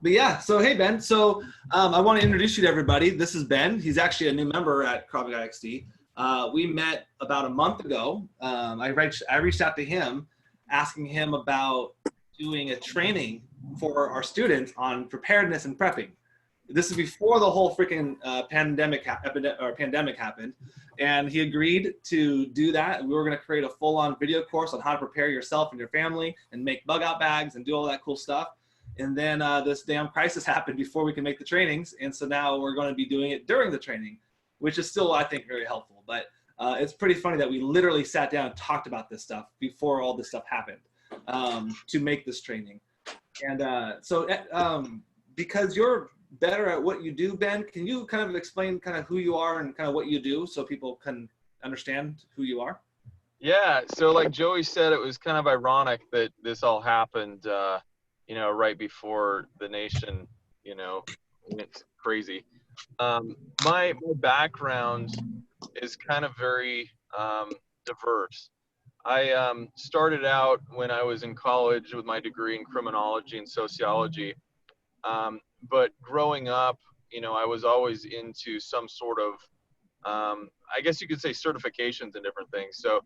But yeah, so hey Ben, I want to introduce you to everybody. This is Ben. He's actually a new member at Krav Maga XD. We met about a month ago. I reached out to him, asking him about doing a training for our students on preparedness and prepping. This is before the whole freaking pandemic happened, and he agreed to do that. We were going to create a full-on video course on how to prepare yourself and your family and make bug out bags and do all that cool stuff. And then this damn crisis happened before we could make the trainings, and so now we're going to be doing it during the training, which is still, I think, very helpful. But it's pretty funny that we literally sat down and talked about this stuff before all this stuff happened to make this training. And because you're better at what you do, Ben, can you kind of explain kind of who you are and kind of what you do so people can understand who you are? Yeah, so like Joey said, it was kind of ironic that this all happened, right before the nation, went crazy. My background is kind of very diverse. I started out when I was in college with my degree in criminology and sociology. But growing up, I was always into some sort of, I guess you could say certifications and different things. So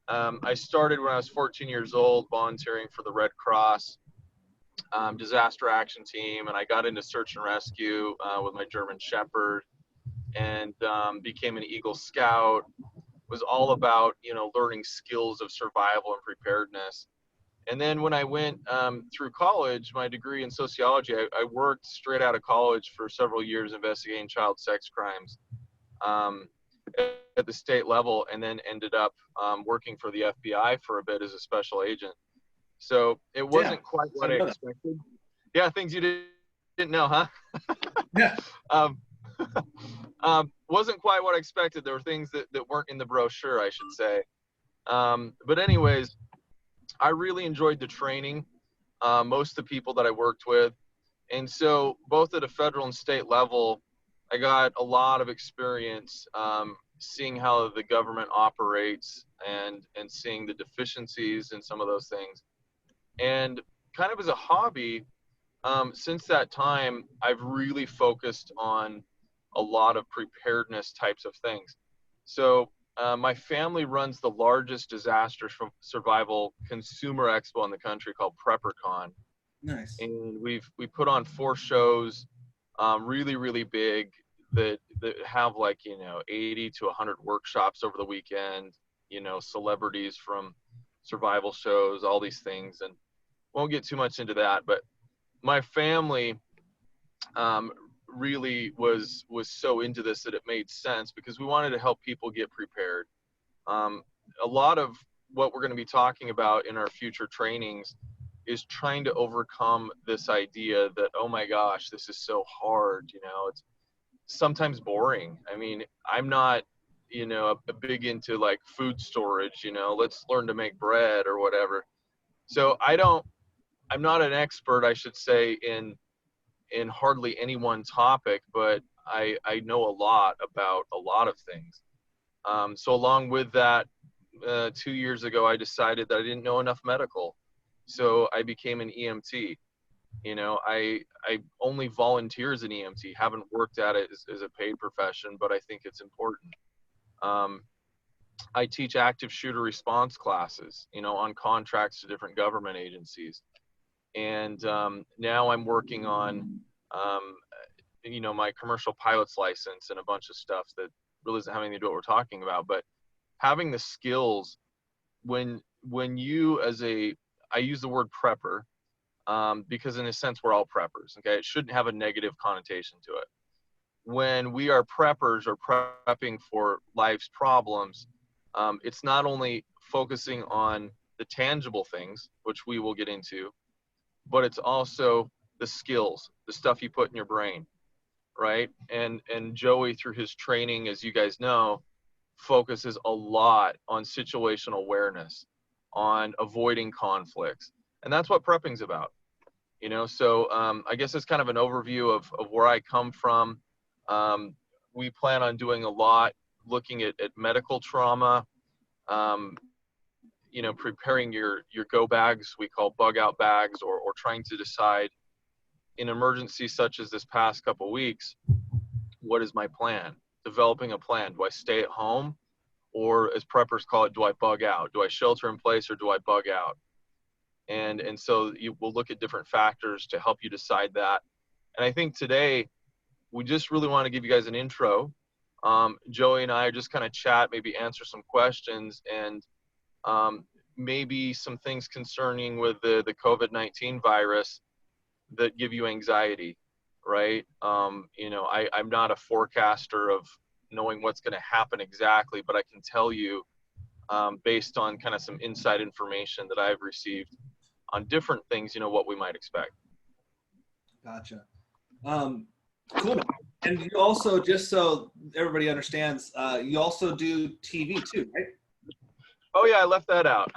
I started when I was 14 years old, volunteering for the Red Cross disaster action team, and I got into search and rescue with my German Shepherd, and became an Eagle Scout. Was all about learning skills of survival and preparedness. And then when I went through college, my degree in sociology, I worked straight out of college for several years investigating child sex crimes at the state level, and then ended up working for the FBI for a bit as a special agent. So it wasn't quite what I expected. Yeah, things you didn't know, huh? Yeah. Wasn't quite what I expected. There were things that weren't in the brochure, I should say. But anyways, I really enjoyed the training, most of the people that I worked with. And so both at a federal and state level, I got a lot of experience seeing how the government operates and seeing the deficiencies in some of those things. And kind of as a hobby, since that time, I've really focused on a lot of preparedness types of things. So my family runs the largest disaster survival consumer expo in the country called PrepperCon. Nice. And we put on 4 shows, really, really big, that have 80 to 100 workshops over the weekend, celebrities from survival shows, all these things. And won't get too much into that, but my family really was so into this that it made sense because we wanted to help people get prepared. A lot of what we're going to be talking about in our future trainings is trying to overcome this idea that, oh my gosh, this is so hard. It's sometimes boring. I mean, I'm not, a big into like food storage, let's learn to make bread or whatever. So I'm not an expert, I should say, in hardly any one topic, but I know a lot about a lot of things. So along with that, 2 years ago, I decided that I didn't know enough medical. So I became an EMT. I only volunteer as an EMT, haven't worked at it as a paid profession, but I think it's important. I teach active shooter response classes, on contracts to different government agencies. And now I'm working on, my commercial pilot's license and a bunch of stuff that really doesn't have anything to do with what we're talking about. But having the skills, when you I use the word prepper, because in a sense we're all preppers, okay? It shouldn't have a negative connotation to it. When we are preppers or prepping for life's problems, it's not only focusing on the tangible things, which we will get into, but it's also the skills, the stuff you put in your brain, right? And Joey, through his training, as you guys know, focuses a lot on situational awareness, on avoiding conflicts. And that's what prepping's about, So I guess it's kind of an overview of where I come from. We plan on doing a lot, looking at medical trauma, preparing your go bags, we call bug out bags, or trying to decide, in emergencies such as this past couple weeks, what is my plan? Developing a plan. Do I stay at home, or as preppers call it, do I bug out? Do I shelter in place, or do I bug out? And so you will look at different factors to help you decide that. And I think today we just really want to give you guys an intro. Joey and I just kind of chat, maybe answer some questions, and maybe some things concerning with the COVID-19 virus that give you anxiety, right? You know, I'm not a forecaster of knowing what's going to happen exactly, but I can tell you based on kind of some inside information that I've received on different things, you know, what we might expect. Gotcha. Cool. And you also, just so everybody understands, you also do TV too, right? Oh yeah, I left that out.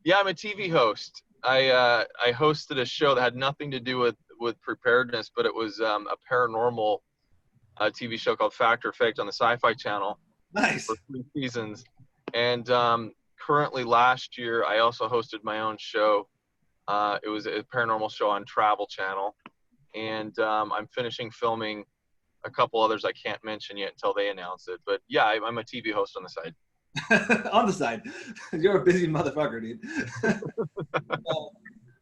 Yeah, I'm a TV host. I hosted a show that had nothing to do with preparedness, but it was a paranormal TV show called Fact or Faked on the Sci-Fi Channel. Nice. For 3 seasons. And currently last year, I also hosted my own show. It was a paranormal show on Travel Channel. And I'm finishing filming a couple others I can't mention yet until they announce it. But yeah, I'm a TV host on the side. On the side. You're a busy motherfucker, dude.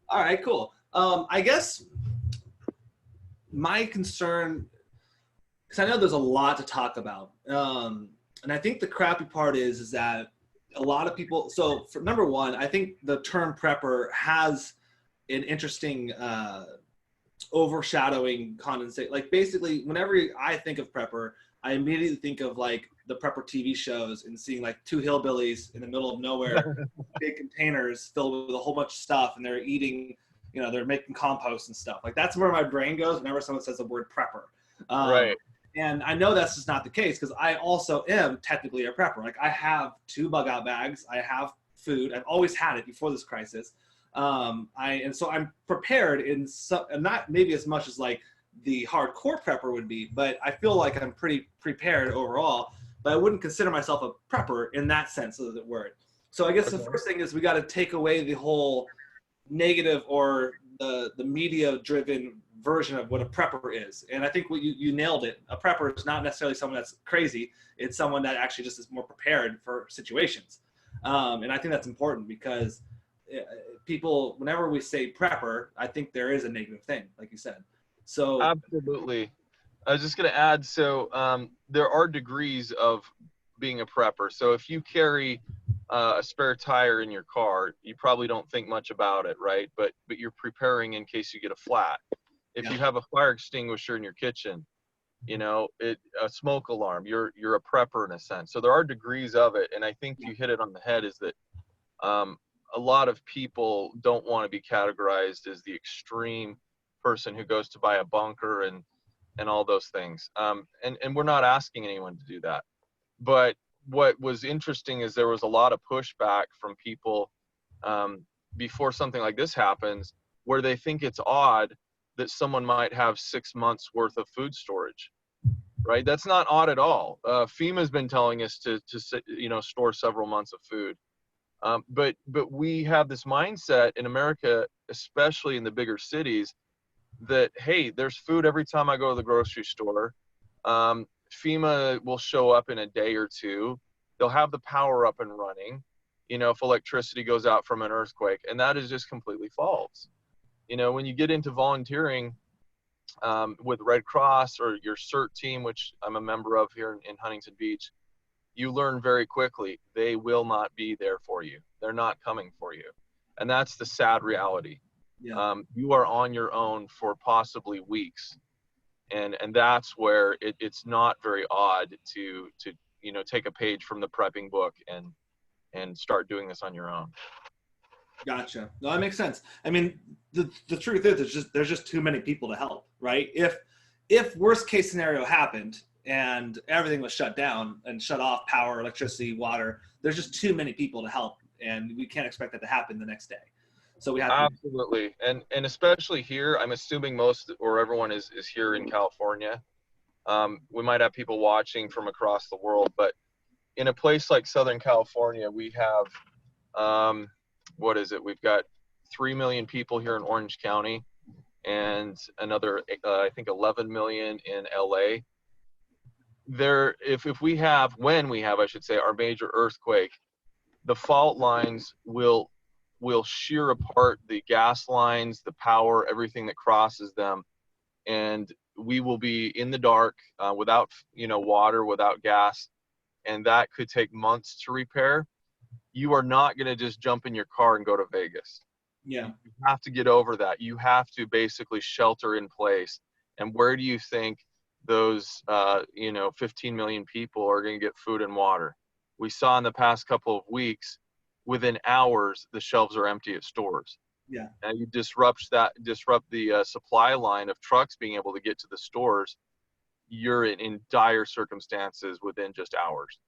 All right, cool. I guess my concern, because I know there's a lot to talk about. And I think the crappy part is that a lot of people, so for number one, I think the term prepper has an interesting overshadowing condensate. Like basically, whenever I think of prepper, I immediately think of like the prepper TV shows and seeing like 2 hillbillies in the middle of nowhere, big containers filled with a whole bunch of stuff, and they're eating, you know, they're making compost and stuff. Like that's where my brain goes whenever someone says the word prepper. Right. And I know that's just not the case because I also am technically a prepper. Like I have 2 bug out bags. I have food. I've always had it before this crisis. And so I'm prepared in some, and not maybe as much as like the hardcore prepper would be, but I feel like I'm pretty prepared overall, but I wouldn't consider myself a prepper in that sense of the word. So I guess the first thing is we got to take away the whole negative or the media driven version of what a prepper is. And I think what you nailed it. A prepper is not necessarily someone that's crazy. It's someone that actually just is more prepared for situations. And I think that's important because people, whenever we say prepper, I think there is a negative thing, like you said. So absolutely. I was just going to add, so there are degrees of being a prepper. So if you carry a spare tire in your car, you probably don't think much about it, right? But you're preparing in case you get a flat. If you have a fire extinguisher in your kitchen, you know, a smoke alarm, you're a prepper in a sense. So there are degrees of it, and I think you hit it on the head. Is that a lot of people don't want to be categorized as the extreme person who goes to buy a bunker and all those things. And we're not asking anyone to do that. But what was interesting is there was a lot of pushback from people before something like this happens, where they think it's odd that someone might have 6 months worth of food storage, right? That's not odd at all. FEMA's been telling us to you know, store several months of food. But we have this mindset in America, especially in the bigger cities, that, hey, there's food every time I go to the grocery store. FEMA will show up in a day or 2. They'll have the power up and running, you know, if electricity goes out from an earthquake. And that is just completely false. You know, when you get into volunteering with Red Cross or your CERT team, which I'm a member of here in Huntington Beach, you learn very quickly they will not be there for you. They're not coming for you. And that's the sad reality. Yeah. You are on your own for possibly weeks. And that's where it's not very odd to you know, take a page from the prepping book and start doing this on your own. Gotcha. No, that makes sense. I mean, the truth is there's just too many people to help, right? If worst case scenario happened and everything was shut down and shut off, power, electricity, water, there's just too many people to help, and we can't expect that to happen the next day. So we have absolutely, and especially here, I'm assuming most or everyone is here in California. We might have people watching from across the world, but in a place like Southern California, we have what is it? We've got 3 million people here in Orange County. and another, I think 11 million in LA. When we have, I should say, our major earthquake, the fault lines will shear apart the gas lines, the power, everything that crosses them, and we will be in the dark, without water, without gas, and that could take months to repair. You are not going to just jump in your car and go to Vegas. Yeah. You have to get over that. You have to basically shelter in place. And where do you think those 15 million people are going to get food and water? We saw in the past couple of weeks, within hours, the shelves are empty at stores. Yeah. And you disrupt the supply line of trucks being able to get to the stores. You're in dire circumstances within just hours.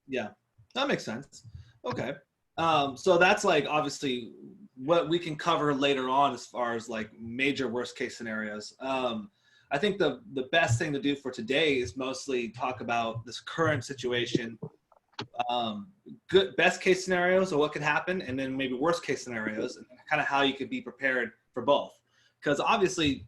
Yeah, that makes sense. Okay. So that's like obviously what we can cover later on as far as like major worst case scenarios. I think the best thing to do for today is mostly talk about this current situation, good best case scenarios of what could happen, and then maybe worst case scenarios, and kind of how you could be prepared for both. Because obviously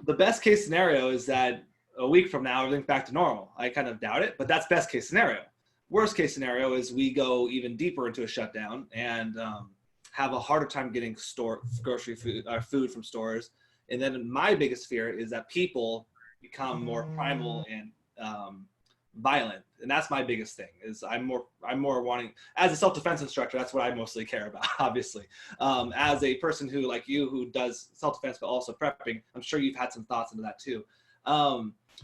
the best case scenario is that a week from now everything's back to normal. I kind of doubt it, but that's best case scenario. Worst case scenario is we go even deeper into a shutdown and have a harder time getting food from stores. And then my biggest fear is that people become more primal and violent, and that's my biggest thing. Is I'm more wanting, as a self-defense instructor, that's what I mostly care about. Obviously, as a person who like you who does self-defense but also prepping, I'm sure you've had some thoughts into that too.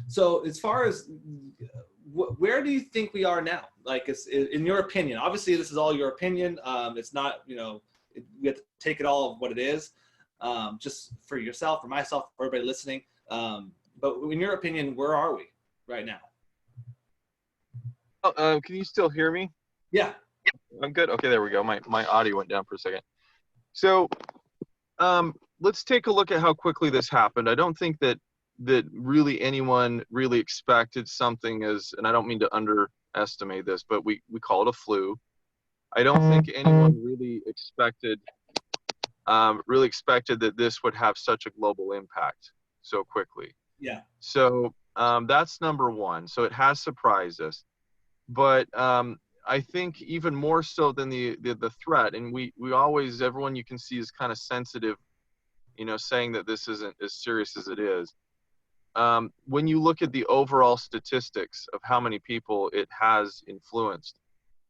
So as far as where do you think we are now? Like, in your opinion, obviously this is all your opinion. It's not, we have to take it all of what it is, just for yourself, for myself, for everybody listening. But in your opinion, where are we right now? Can you still hear me? Yeah. I'm good. Okay, there we go. My audio went down for a second. So let's take a look at how quickly this happened. I don't think that really anyone really expected something as, and I don't mean to underestimate this, but we call it a flu. I don't think anyone really expected that this would have such a global impact so quickly. Yeah. So that's number one. So it has surprised us. But I think even more so than the threat, and we always, everyone you can see is kind of sensitive, saying that this isn't as serious as it is. When you look at the overall statistics of how many people it has influenced,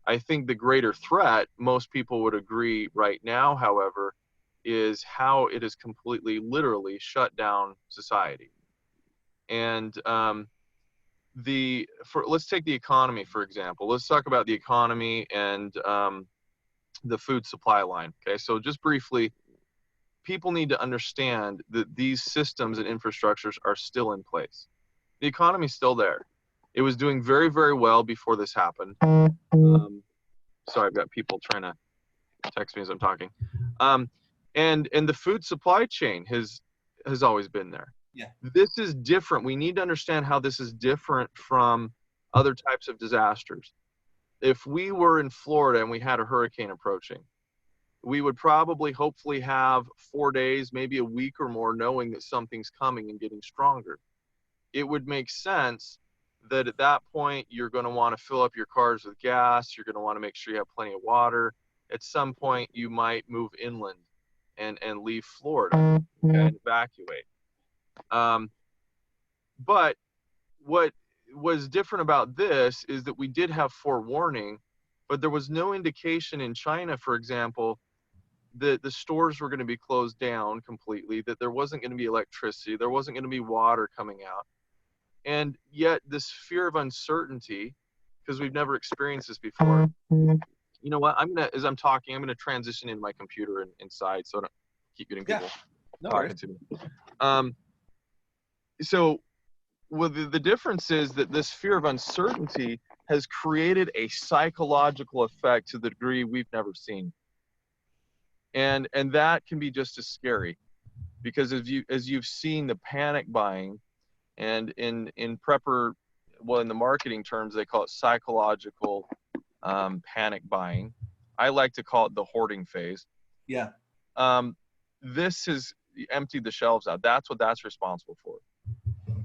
I think the greater threat, most people would agree right now, however, is how it has completely, literally shut down society. And let's take the economy, for example. Let's talk about the economy and the food supply line. Okay, so just briefly, people need to understand that these systems and infrastructures are still in place. The economy is still there. It was doing very, very well before this happened. Sorry, I've got people trying to text me as I'm talking. And the food supply chain has always been there. Yeah. This is different. We need to understand how this is different from other types of disasters. If we were in Florida and we had a hurricane approaching, we would probably hopefully have 4 days, maybe a week or more, knowing that something's coming and getting stronger. It would make sense that at that point, you're going to want to fill up your cars with gas. You're going to want to make sure you have plenty of water. At some point, you might move inland and leave Florida and evacuate. But what was different about this is that we did have forewarning, but there was no indication in China, for example, that the stores were going to be closed down completely, that there wasn't going to be electricity, there wasn't going to be water coming out. And yet this fear of uncertainty, because we've never experienced this before. You know what? As I'm talking, I'm going to transition into my computer inside so I don't keep getting people talking to me. So the difference is that this fear of uncertainty has created a psychological effect to the degree we've never seen. And that can be just as scary, because as you've seen the panic buying, and in prepper, well, in the marketing terms, they call it psychological panic buying. I like to call it the hoarding phase. Yeah. This has emptied the shelves out. That's what that's responsible for.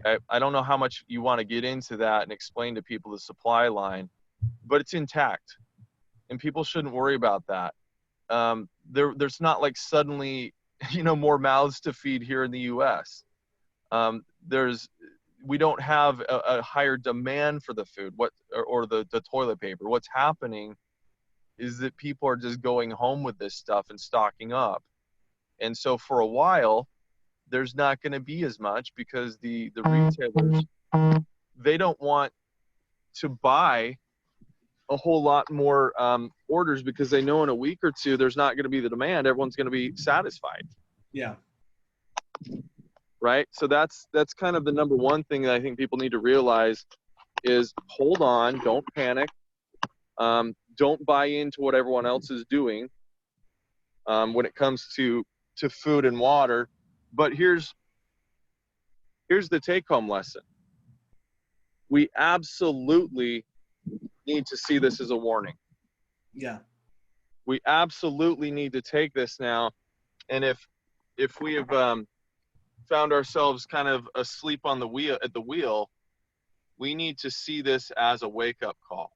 Okay? I don't know how much you want to get into that and explain to people the supply line, but it's intact, and people shouldn't worry about that. There's not like suddenly, more mouths to feed here in the U.S. We don't have a higher demand for the food, or the toilet paper. What's happening is that people are just going home with this stuff and stocking up. And so for a while, there's not going to be as much, because the retailers, they don't want to buy a whole lot more orders, because they know in a week or two there's not going to be the demand. Everyone's going to be satisfied. Yeah. Right. So that's kind of the number one thing that I think people need to realize is hold on, don't panic, don't buy into what everyone else is doing when it comes to food and water. But here's the take-home lesson. We absolutely need to see this as a warning. Yeah. We absolutely need to take this now. And if we have found ourselves kind of asleep on the wheel, we need to see this as a wake-up call,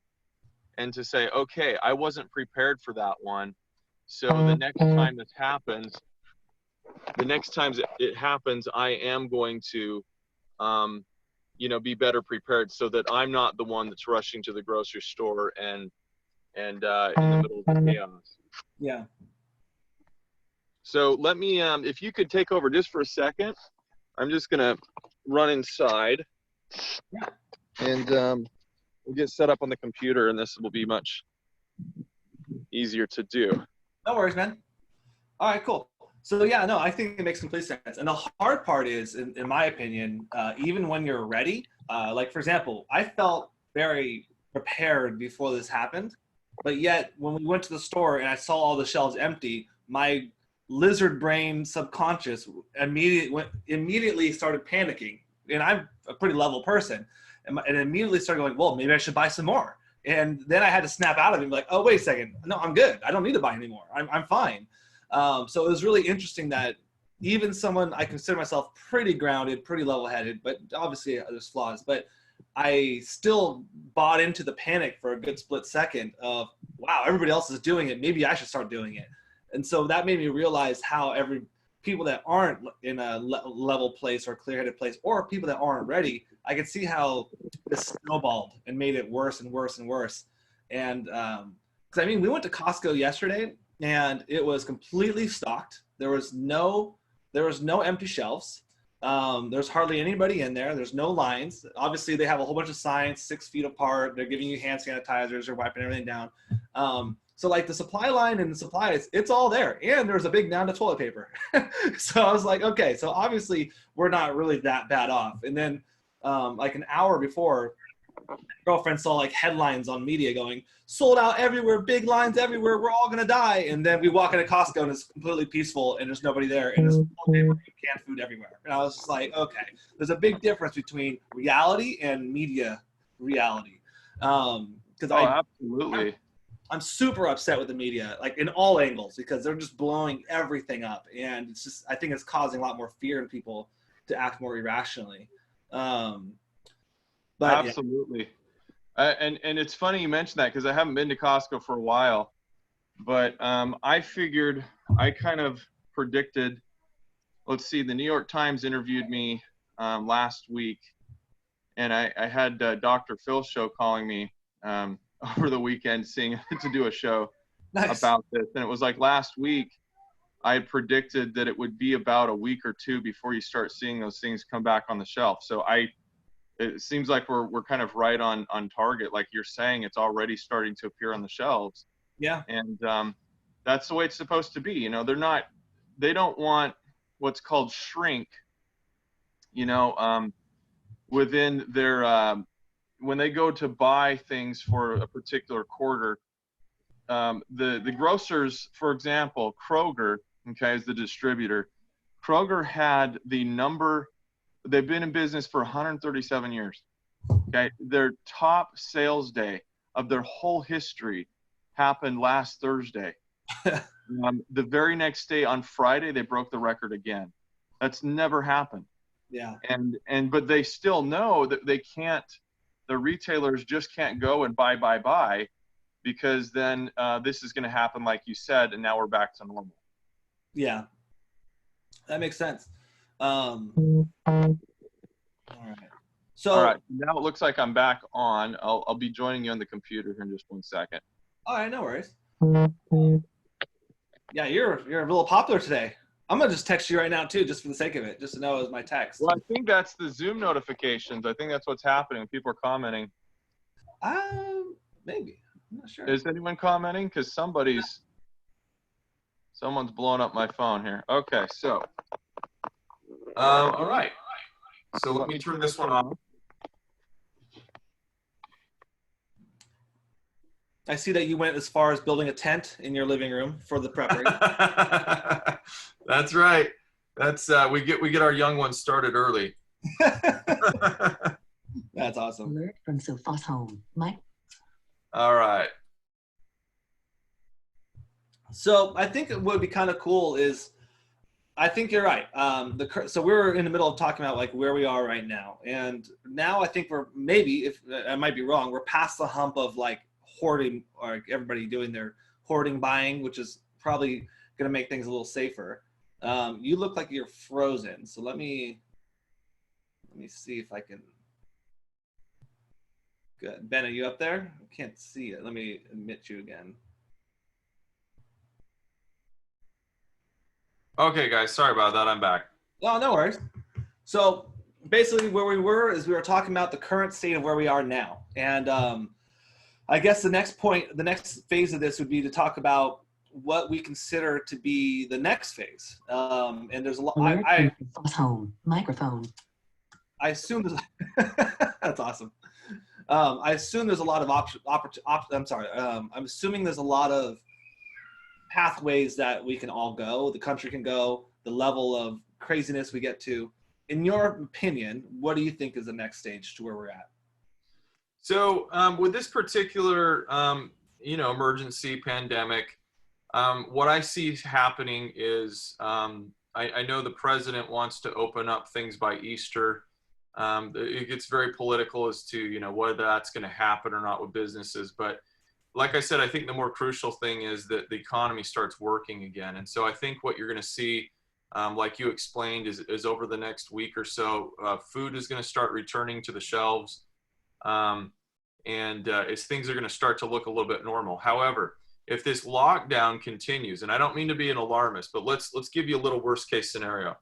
and to say, okay, I wasn't prepared for that one. So the next time this happens, it happens, I am going to, be better prepared, so that I'm not the one that's rushing to the grocery store and in the middle of the chaos. Yeah. So let me, if you could take over just for a second, I'm just going to run inside. Yeah. And we'll get set up on the computer, and this will be much easier to do. No worries, man. All right, cool. So yeah, no, I think it makes complete sense. And the hard part is, in my opinion, even when you're ready, like for example, I felt very prepared before this happened, but yet when we went to the store and I saw all the shelves empty, my lizard brain subconscious immediately started panicking. And I'm a pretty level person, and immediately started going, well, maybe I should buy some more. And then I had to snap out of it, like, oh, wait a second. No, I'm good. I don't need to buy anymore. I'm fine. So it was really interesting that even someone, I consider myself pretty grounded, pretty level-headed, but obviously there's flaws, but I still bought into the panic for a good split second of, wow, everybody else is doing it. Maybe I should start doing it. And so that made me realize how people that aren't in a level place or clear-headed place, or people that aren't ready, I could see how this snowballed and made it worse and worse and worse. And because we went to Costco yesterday and it was completely stocked. There was no empty shelves. There's hardly anybody in there. There's no lines. Obviously, they have a whole bunch of signs 6 feet apart. They're giving you hand sanitizers. They're wiping everything down. So like the supply line and the supplies, it's all there. And there's a big mound of toilet paper. So I was like, okay, so obviously we're not really that bad off. And then like an hour before, my girlfriend saw like headlines on media going, sold out everywhere, big lines everywhere, we're all going to die. And then we walk into Costco and it's completely peaceful and there's nobody there and there's toilet paper and canned food everywhere. And I was just like, okay, there's a big difference between reality and media reality. Absolutely. I'm super upset with the media, like in all angles, because they're just blowing everything up. And it's just, I think it's causing a lot more fear in people to act more irrationally. But absolutely. Yeah. And it's funny you mentioned that, because I haven't been to Costco for a while, but I figured, I kind of predicted, let's see, the New York Times interviewed me last week, and I had Dr. Phil Show calling me over the weekend, seeing to do a show about this. And it was like last week, I predicted that it would be about a week or two before you start seeing those things come back on the shelf. So it seems like we're kind of right on target. Like you're saying, it's already starting to appear on the shelves. Yeah. And that's the way it's supposed to be. They don't want what's called shrink, within their, when they go to buy things for a particular quarter, the grocers, for example, Kroger, okay, is the distributor. Kroger had they've been in business for 137 years. Okay, their top sales day of their whole history happened last Thursday. The very next day, on Friday, they broke the record again. That's never happened. Yeah. But they still know that they can't, the retailers just can't go and buy, because then this is going to happen, like you said, and now we're back to normal. Yeah. That makes sense. All right. So, all right, now it looks like I'm back on. I'll be joining you on the computer here in just 1 second. All right, no worries. Yeah, you're a little popular today. I'm gonna just text you right now too, just for the sake of it, just to know it was my text. Well, I think that's the Zoom notifications. I think that's what's happening. People are commenting. Maybe. I'm not sure. Is anyone commenting? Because someone's blowing up my phone here. Okay, so. All right. So let me turn this one off. I see that you went as far as building a tent in your living room for the prepping. That's right. That's we get our young ones started early. That's awesome. Alert from Sophos home. All right. So I think what would be kind of cool is, I think you're right. So we're in the middle of talking about like where we are right now, and now I think we're maybe, if I might be wrong, we're past the hump of like hoarding, or everybody doing their hoarding buying, which is probably going to make things a little safer. You look like you're frozen, so let me see if I can. Good. Ben, are you up there? I can't see it. Let me admit you again. Okay, guys, sorry about that. I'm back. Oh, no worries. So basically where we were is we were talking about the current state of where we are now. And I guess the next phase of this would be to talk about what we consider to be the next phase. And there's a lot. Home microphone. I assume there's, that's awesome. I assume there's a lot of I'm assuming there's a lot of pathways that we can all go, the country can go, the level of craziness we get to. In your opinion, what do you think is the next stage to where we're at? So with this particular, emergency pandemic, what I see happening is I know the president wants to open up things by Easter. It gets very political as to, whether that's going to happen or not with businesses. But like I said, I think the more crucial thing is that the economy starts working again. And so I think what you're going to see, like you explained, is over the next week or so, food is going to start returning to the shelves. As things are going to start to look a little bit normal. However, if this lockdown continues, and I don't mean to be an alarmist, but let's give you a little worst case scenario.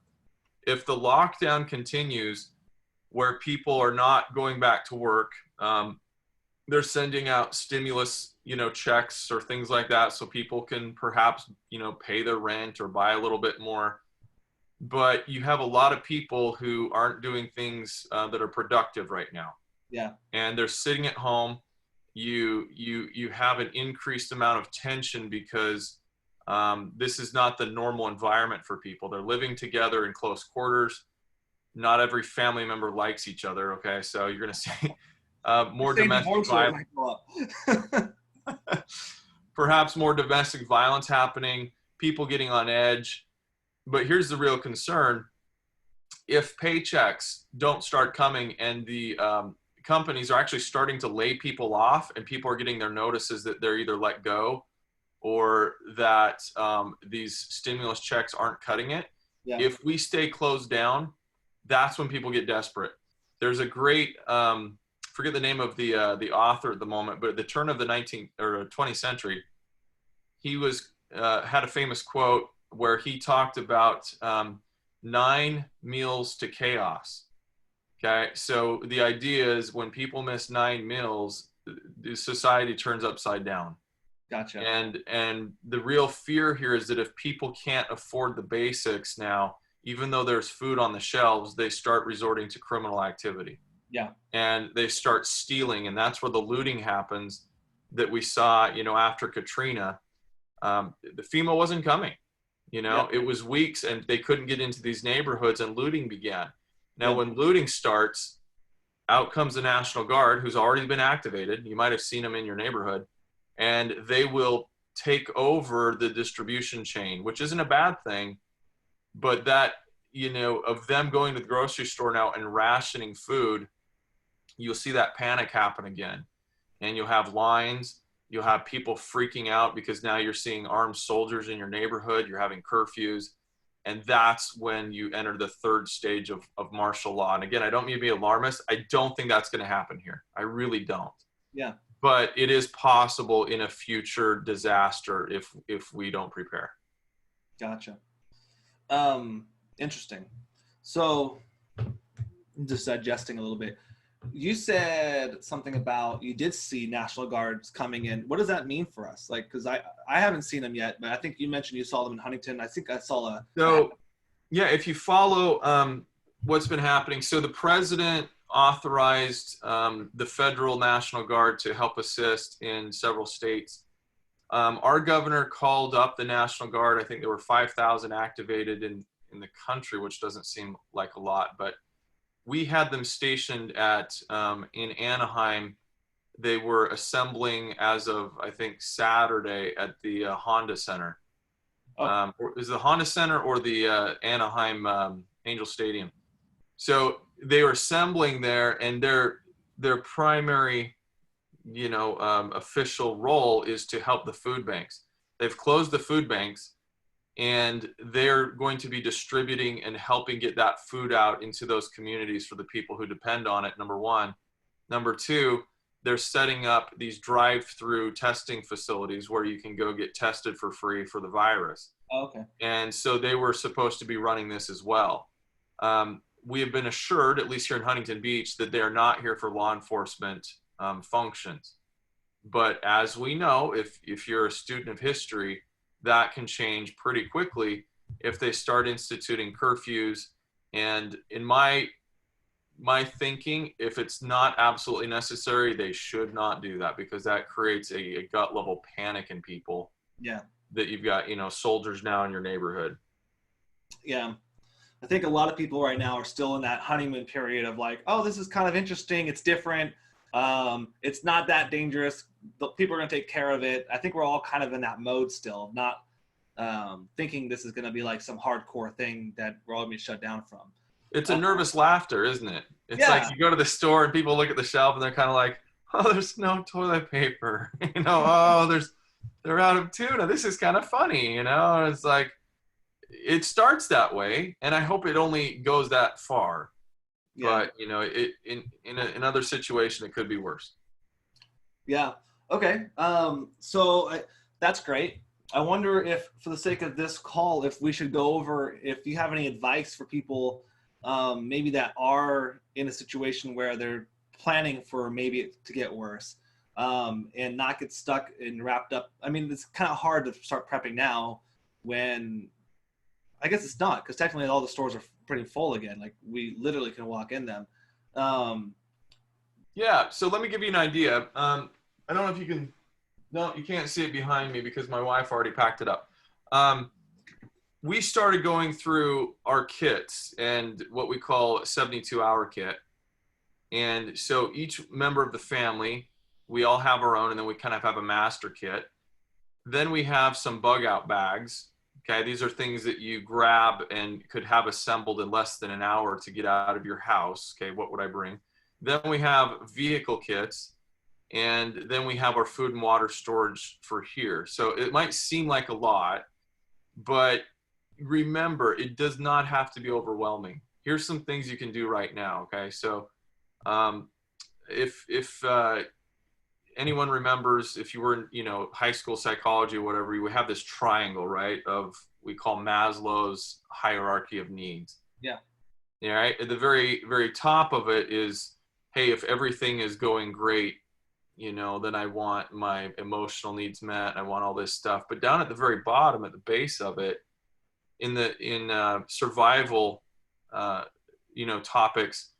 If the lockdown continues where people are not going back to work, they're sending out stimulus, checks or things like that, so people can perhaps, pay their rent or buy a little bit more. But you have a lot of people who aren't doing things that are productive right now. Yeah. And they're sitting at home. You have an increased amount of tension because this is not the normal environment for people. They're living together in close quarters. Not every family member likes each other. Okay, so you're going to see more domestic violence. Perhaps more domestic violence happening. People getting on edge. But here's the real concern: if paychecks don't start coming and the companies are actually starting to lay people off, and people are getting their notices that they're either let go or that these stimulus checks aren't cutting it. Yeah. If we stay closed down, that's when people get desperate. There's a great, forget the name of the author at the moment, but at the turn of the 19th or 20th century, he had a famous quote where he talked about 9 meals to chaos. Okay, so the idea is when people miss 9 meals, the society turns upside down. Gotcha. And the real fear here is that if people can't afford the basics now, even though there's food on the shelves, they start resorting to criminal activity. Yeah. And they start stealing, and that's where the looting happens that we saw, after Katrina. The FEMA wasn't coming, Yeah. It was weeks and they couldn't get into these neighborhoods and looting began. Now, when looting starts, out comes the National Guard, who's already been activated. You might have seen them in your neighborhood, and they will take over the distribution chain, which isn't a bad thing, but that, of them going to the grocery store now and rationing food, you'll see that panic happen again. And you'll have lines, you'll have people freaking out because now you're seeing armed soldiers in your neighborhood, you're having curfews. And that's when you enter the third stage of martial law. And again, I don't mean to be alarmist. I don't think that's going to happen here. I really don't. Yeah. But it is possible in a future disaster if we don't prepare. Gotcha. Interesting. So just digesting a little bit. You said something about you did see National Guards coming in. What does that mean for us? Like, because I haven't seen them yet, but I think you mentioned you saw them in Huntington. I think I saw a. So, yeah, if you follow what's been happening, so the president authorized the federal National Guard to help assist in several states. Our governor called up the National Guard. I think there were 5,000 activated in the country, which doesn't seem like a lot, but we had them stationed at in Anaheim. They were assembling as of, I think, Saturday at the Honda Center. Is it the Honda Center or the Anaheim Angel Stadium? So they were assembling there, and their primary, official role is to help the food banks. They've closed the food banks, and they're going to be distributing and helping get that food out into those communities for the people who depend on it, number one. Number two, they're setting up these drive-through testing facilities where you can go get tested for free for the virus. Okay. And so they were supposed to be running this as well. We have been assured, at least here in Huntington Beach, that they're not here for law enforcement functions. But as we know, if you're a student of history, that can change pretty quickly if they start instituting curfews. And in my thinking, if it's not absolutely necessary, they should not do that, because that creates a gut level panic in people. Yeah. That you've got, soldiers now in your neighborhood. Yeah. I think a lot of people right now are still in that honeymoon period of like, oh, this is kind of interesting. It's different. It's not that dangerous. The people are going to take care of it. I think we're all kind of in that mode still, not thinking this is going to be like some hardcore thing that we're all going to be shut down from. It's a nervous laughter, isn't it? It's Yeah. like you go to the store and people look at the shelf and they're kind of like, oh, there's no toilet paper. Oh, they're out of tuna. This is kind of funny, It's like, it starts that way, and I hope it only goes that far. Yeah. But in another situation, it could be worse. Yeah. Okay. So that's great. I wonder if, for the sake of this call, if we should go over, if you have any advice for people, maybe that are in a situation where they're planning for maybe it to get worse, and not get stuck and wrapped up. I mean, it's kind of hard to start prepping now when, I guess it's not, because technically all the stores are pretty full again. Like, we literally can walk in them. Yeah, so let me give you an idea. I don't know if you can, no, you can't see it behind me because my wife already packed it up. We started going through our kits and what we call a 72-hour kit. And so each member of the family, we all have our own, and then we kind of have a master kit. Then we have some bug out bags. Okay, these are things that you grab and could have assembled in less than an hour to get out of your house. Okay, what would I bring? Then we have vehicle kits, and then we have our food and water storage for here. So it might seem like a lot, but remember, it does not have to be overwhelming. Here's some things you can do right now. Okay, so if anyone remembers, if you were in high school psychology or whatever, you would have this triangle, right, of we call Maslow's hierarchy of needs. Yeah. Yeah, right. At the very, very top of it is, hey, if everything is going great, then I want my emotional needs met. I want all this stuff. But down at the very bottom, at the base of it, in survival, topics,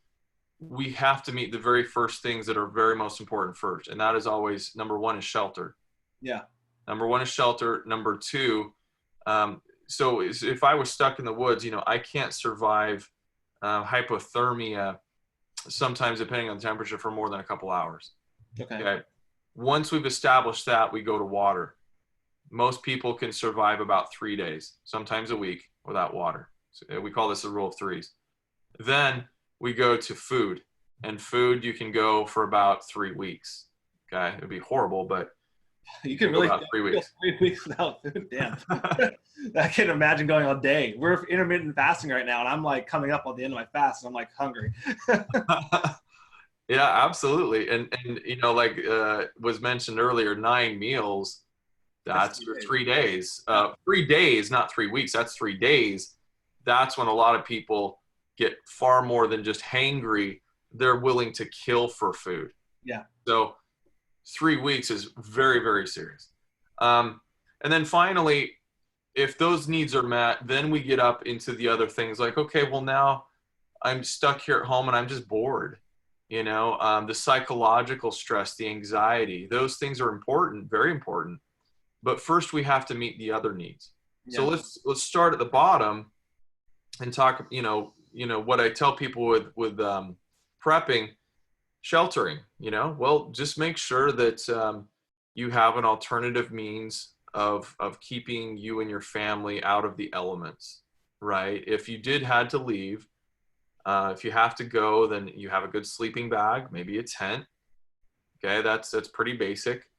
we have to meet the very first things that are very most important first. And that is always, number one is shelter. Yeah. Number one is shelter. Number two, so if I was stuck in the woods, I can't survive hypothermia, sometimes depending on the temperature, for more than a couple hours. Okay. Once we've established that, we go to water. Most people can survive about 3 days, sometimes a week, without water. So we call this a rule of threes. Then we go to food, and food you can go for about 3 weeks. Okay, it'd be horrible, but You can really about 3 weeks. 3 weeks without food. Damn. I can't imagine going all day. We're intermittent fasting right now, and I'm like coming up on the end of my fast, and I'm like hungry. Yeah, absolutely. And like was mentioned earlier, 9 meals. That's your 3 days. 3 days, not 3 weeks. That's 3 days. That's when a lot of people get far more than just hangry. They're willing to kill for food. Yeah. So 3 weeks is very, very serious. And then finally, if those needs are met, then we get up into the other things like, okay, well, now I'm stuck here at home and I'm just bored. The psychological stress, the anxiety, those things are important, very important. But first we have to meet the other needs. Yeah. So let's start at the bottom and talk, what I tell people with prepping, sheltering, well, just make sure that you have an alternative means of keeping you and your family out of the elements, right? If you had to leave, if you have to go, then you have a good sleeping bag, maybe a tent. Okay, that's pretty basic.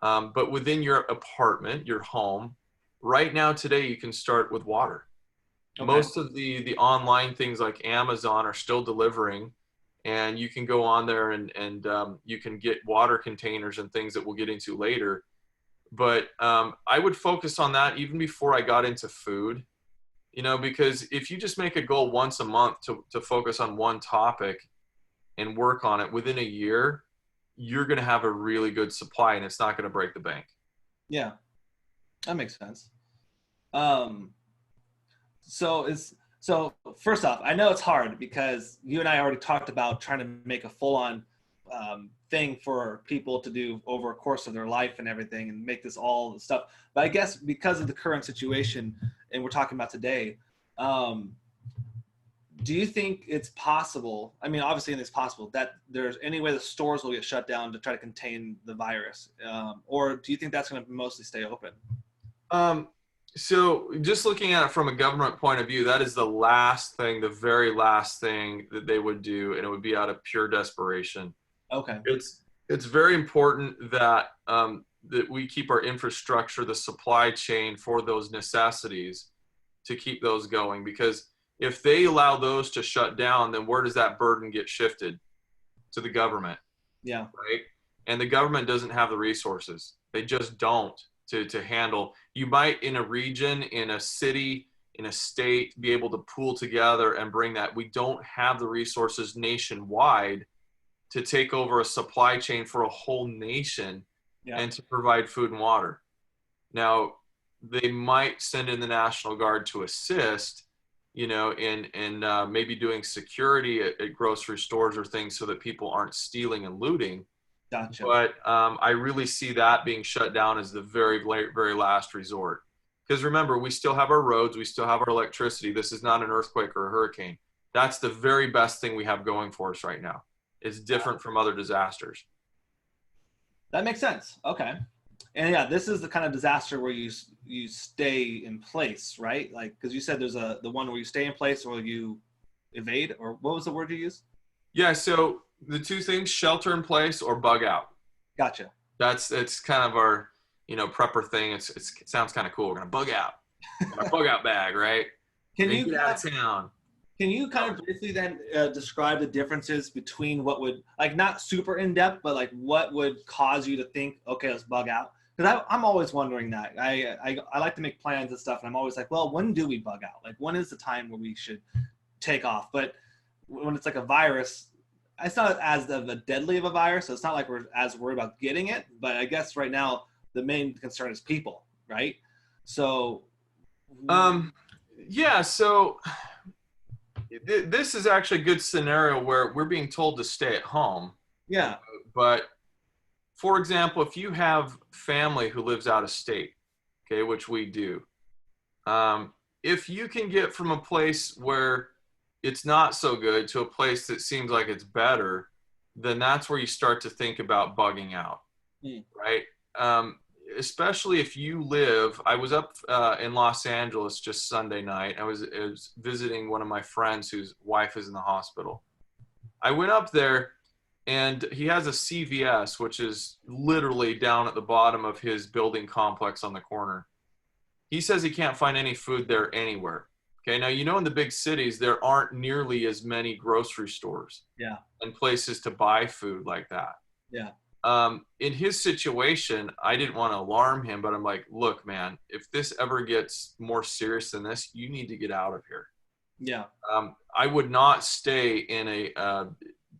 But within your apartment, your home, right now today, you can start with water. Okay. Most of the online things like Amazon are still delivering, and you can go on there and you can get water containers and things that we'll get into later. But I would focus on that even before I got into food. Because if you just make a goal once a month to focus on one topic and work on it within a year, you're going to have a really good supply and it's not going to break the bank. Yeah, that makes sense. So first off, I know it's hard because you and I already talked about trying to make a full-on thing for people to do over a course of their life and everything and make this all the stuff. But I guess because of the current situation and we're talking about today, do you think it's possible, I mean, obviously it's possible, that there's any way the stores will get shut down to try to contain the virus? Or do you think that's going to mostly stay open? So just looking at it from a government point of view, that is the very last thing that they would do, and it would be out of pure desperation. Okay. It's very important that that we keep our infrastructure, the supply chain for those necessities, to keep those going. Because if they allow those to shut down, then where does that burden get shifted? To the government. Yeah. Right. And the government doesn't have the resources. They just don't to handle. You might, in a region, in a city, in a state, be able to pool together and bring that. We don't have the resources nationwide to take over a supply chain for a whole nation. Yeah. And to provide food and water. Now, they might send in the National Guard to assist, in maybe doing security at grocery stores or things so that people aren't stealing and looting. Gotcha. But I really see that being shut down as the very, very last resort. Because remember, we still have our roads, we still have our electricity. This is not an earthquake or a hurricane. That's the very best thing we have going for us right now. It's different from other disasters. That makes sense. Okay. And yeah, this is the kind of disaster where you stay in place, right? Like, because you said there's the one where you stay in place or you evade, or what was the word you used? Yeah. So the two things: shelter in place or bug out. Gotcha. It's kind of our prepper thing. It sounds kind of cool. We're gonna bug out. Our bug out bag, right? Can you get out of town? Can you kind of briefly then describe the differences between what would, like, not super in depth, but like what would cause you to think, okay, let's bug out? Because I'm always wondering that. I like to make plans and stuff, and I'm always like, well, when do we bug out? Like, when is the time where we should take off? But when it's like a virus, it's not as of a deadly of a virus, so it's not like we're as worried about getting it. But I guess right now the main concern is people, right? So. Yeah. So. This is actually a good scenario where we're being told to stay at home. Yeah. But for example, if you have family who lives out of state, okay, which we do, if you can get from a place where it's not so good to a place that seems like it's better, then that's where you start to think about bugging out, right? especially if you live, I was up in Los Angeles just Sunday night. I was visiting one of my friends whose wife is in the hospital. I went up there, and he has a CVS, which is literally down at the bottom of his building complex on the corner. He says he can't find any food there anywhere. Okay, now, in the big cities, there aren't nearly as many grocery stores and places to buy food like that. Yeah. In his situation, I didn't want to alarm him, but I'm like, look, man, if this ever gets more serious than this, you need to get out of here. Yeah. I would not stay in a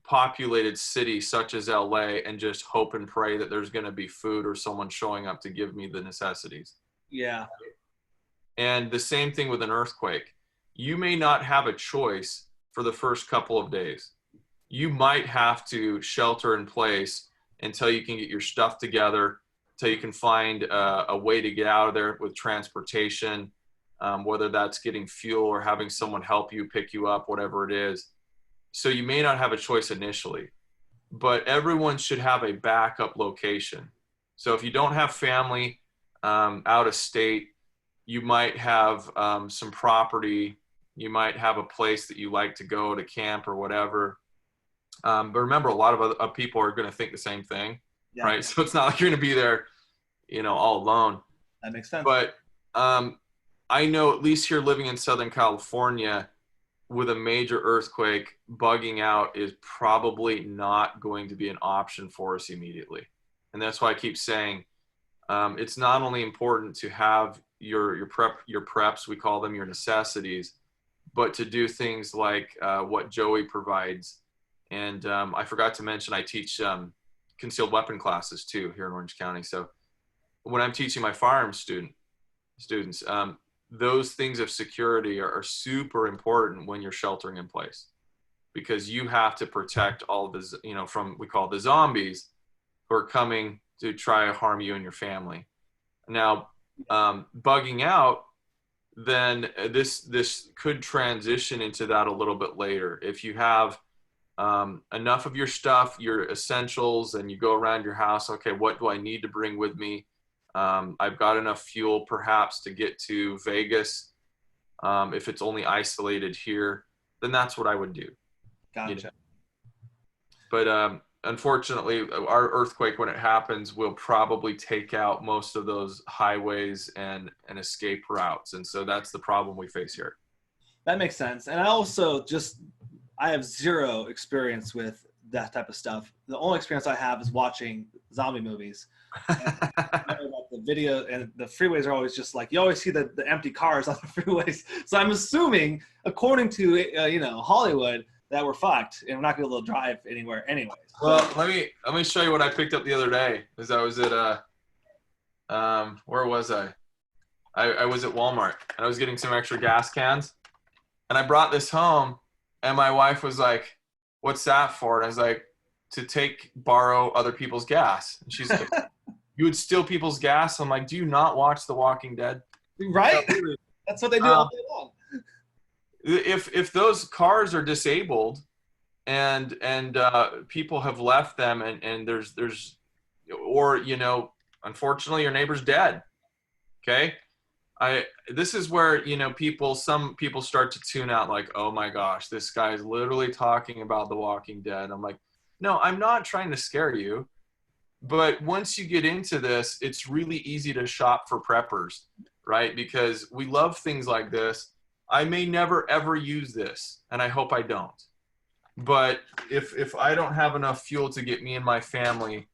populated city such as LA and just hope and pray that there's going to be food or someone showing up to give me the necessities. Yeah. And the same thing with an earthquake. You may not have a choice for the first couple of days. You might have to shelter in place until you can get your stuff together, until you can find a way to get out of there with transportation, whether that's getting fuel or having someone help you, pick you up, whatever it is. So you may not have a choice initially, but everyone should have a backup location. So if you don't have family out of state, you might have some property. You might have a place that you like to go to camp or whatever. But remember, a lot of other people are going to think the same thing, right? So it's not like you're going to be there, all alone. That makes sense. But I know, at least here living in Southern California, with a major earthquake, bugging out is probably not going to be an option for us immediately. And that's why I keep saying it's not only important to have your preps, we call them your necessities, but to do things like what Joey provides. And I forgot to mention, I teach concealed weapon classes too here in Orange County. So when I'm teaching my firearms students, those things of security are super important when you're sheltering in place, because you have to protect all the, from, we call the zombies who are coming to try to harm you and your family. Now, bugging out, then this could transition into that a little bit later. If you have enough of your stuff, your essentials, and you go around your house, okay, what do I need to bring with me? I've got enough fuel perhaps to get to Vegas. If it's only isolated here, then that's what I would do. Gotcha. But unfortunately, our earthquake, when it happens, will probably take out most of those highways and escape routes. And so that's the problem we face here. That makes sense. And I have zero experience with that type of stuff. The only experience I have is watching zombie movies. The video and the freeways are always just like, you always see the empty cars on the freeways. So I'm assuming, according to Hollywood, that we're fucked and we're not gonna be able to drive anywhere anyway. Well, let me show you what I picked up the other day. As I was at where was I? I was at Walmart and I was getting some extra gas cans, and I brought this home, and my wife was like, "What's that for?" And I was like, "To borrow other people's gas." And she's like, "You would steal people's gas?" I'm like, "Do you not watch The Walking Dead?" Right? That's what they do all day long. If those cars are disabled and people have left them and there's or unfortunately your neighbor's dead, okay, this is where some people start to tune out, like, oh my gosh, this guy's literally talking about The Walking Dead. I'm like, no, I'm not trying to scare you, but once you get into this, it's really easy to shop for preppers, right? Because we love things like this. I may never ever use this, and I hope I don't. But if I don't have enough fuel to get me and my family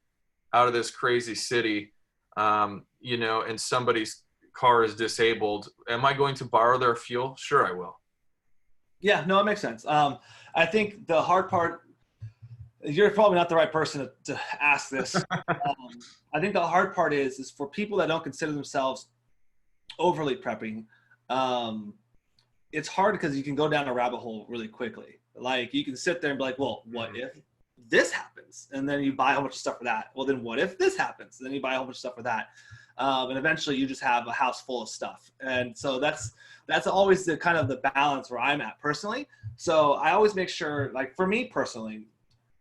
out of this crazy city, and somebody's car is disabled, am I going to borrow their fuel? Sure, I will. Yeah, no, it makes sense. I think the hard part, you're probably not the right person to ask this. I think the hard part is for people that don't consider themselves overly prepping. It's hard because you can go down a rabbit hole really quickly. Like, you can sit there and be like, well, what if this happens? And then you buy a whole bunch of stuff for that. Well, then what if this happens? And then you buy a whole bunch of stuff for that. And eventually you just have a house full of stuff. And so that's always the kind of the balance where I'm at personally. So I always make sure, like, for me personally,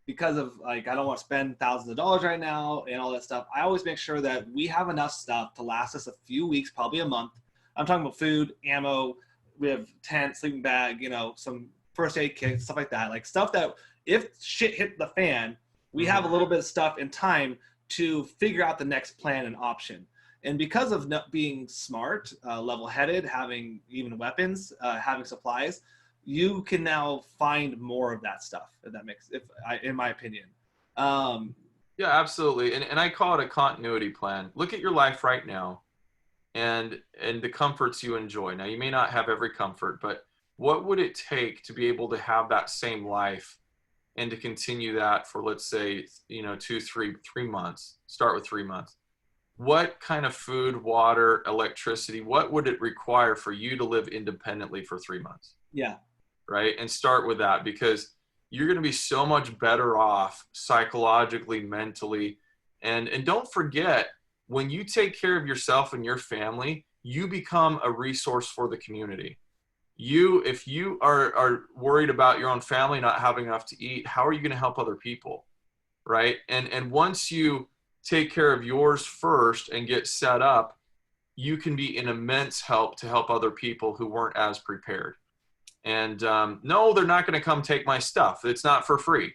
because of like, I don't want to spend thousands of dollars right now and all that stuff. I always make sure that we have enough stuff to last us a few weeks, probably a month. I'm talking about food, ammo. We have tent, sleeping bag, you know, some first aid kit, stuff like that. Like stuff that if shit hit the fan, we have a little bit of stuff and time to figure out the next plan and option. And because of not being smart, level-headed, having even weapons, having supplies, you can now find more of that stuff. If that makes, in my opinion. Yeah, absolutely. And I call it a continuity plan. Look at your life right now and the comforts you enjoy. Now, you may not have every comfort, but what would it take to be able to have that same life and to continue that for, let's say, you know, 3 months? Start with 3 months. What kind of food, water, electricity, what would it require for you to live independently for 3 months? Yeah. Right. And start with that, because you're going to be so much better off psychologically, mentally. And don't forget, when you take care of yourself and your family, you become a resource for the community. If you are worried about your own family not having enough to eat, how are you going to help other people? Right. And once you take care of yours first and get set up, you can be an immense help to help other people who weren't as prepared. And no, they're not going to come take my stuff. It's not for free.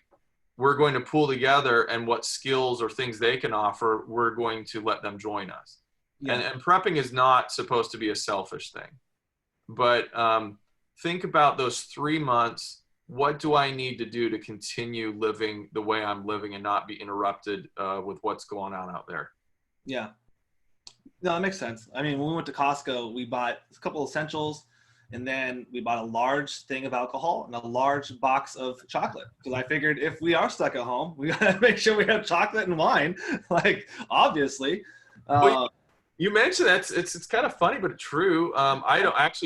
We're going to pool together, and what skills or things they can offer, we're going to let them join us. Yeah. And prepping is not supposed to be a selfish thing. But think about those 3 months. What do I need to do to continue living the way I'm living and not be interrupted with what's going on out there? Yeah. No, that makes sense. I mean, when we went to Costco, we bought a couple of essentials, and then we bought a large thing of alcohol and a large box of chocolate. Because I figured if we are stuck at home, we got to make sure we have chocolate and wine, like, obviously. You mentioned that it's kind of funny, but true. I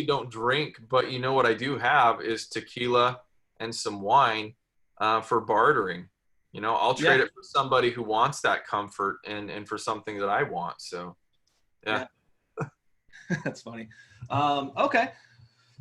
don't drink, but you know what I do have is tequila and some wine for bartering. You know, I'll trade it for somebody who wants that comfort and for something that I want. So, yeah. That's funny. Okay.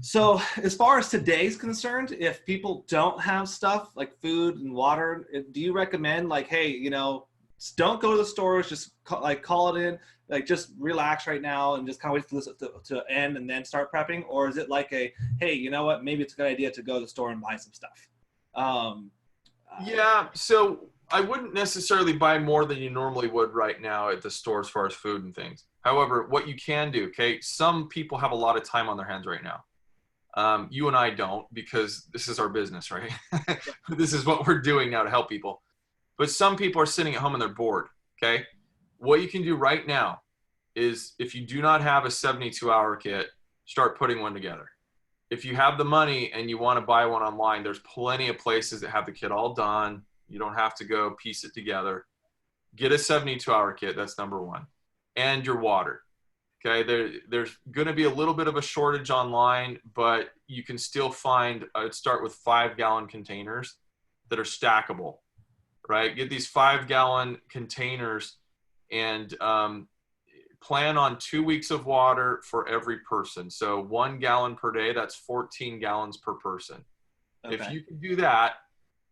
So as far as today's concerned, if people don't have stuff like food and water, do you recommend like, hey, you know, don't go to the stores, just call it in, like just relax right now and just kind of wait for this to end and then start prepping? Or is it like hey, you know what, maybe it's a good idea to go to the store and buy some stuff? Yeah, so I wouldn't necessarily buy more than you normally would right now at the store as far as food and things. However, what you can do, okay, some people have a lot of time on their hands right now. You and I don't, because this is our business, right? This is what we're doing now to help people. But some people are sitting at home and they're bored, okay? What you can do right now is, if you do not have a 72-hour kit, start putting one together. If you have the money and you want to buy one online, there's plenty of places that have the kit all done. You don't have to go piece it together. Get a 72-hour kit, that's number one. And your water. Okay, there's going to be a little bit of a shortage online, but you can still find, I'd start with 5-gallon containers that are stackable, right? Get these 5-gallon containers and plan on 2 weeks of water for every person. So 1 gallon per day, that's 14 gallons per person. Okay. If you can do that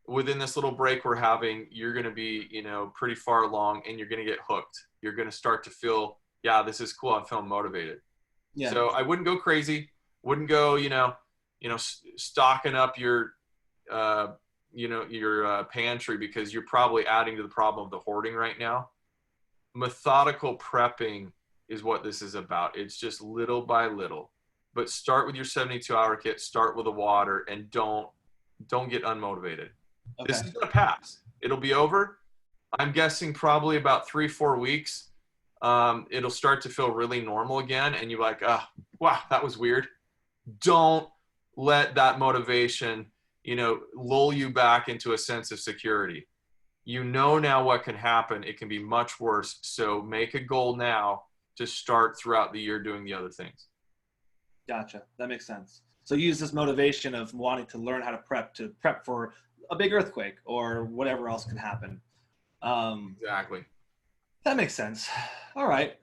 within this little break we're having, you're going to be, you know, pretty far along, and you're going to get hooked. You're going to start to feel, yeah, this is cool. I'm feeling motivated. Yeah. So I wouldn't go crazy. Wouldn't go, stocking up your, your pantry, because you're probably adding to the problem of the hoarding right now. Methodical prepping is what this is about. It's just little by little. But start with your 72-hour kit. Start with the water, and don't get unmotivated. Okay. This is gonna pass. It'll be over. I'm guessing probably about 3-4 weeks. It'll start to feel really normal again, and you're like, wow, that was weird. Don't let that motivation, lull you back into a sense of security. You know now what can happen. It can be much worse. So make a goal now to start throughout the year doing the other things. Gotcha. That makes sense. So use this motivation of wanting to learn how to prep for a big earthquake or whatever else can happen. Exactly. That makes sense. All right.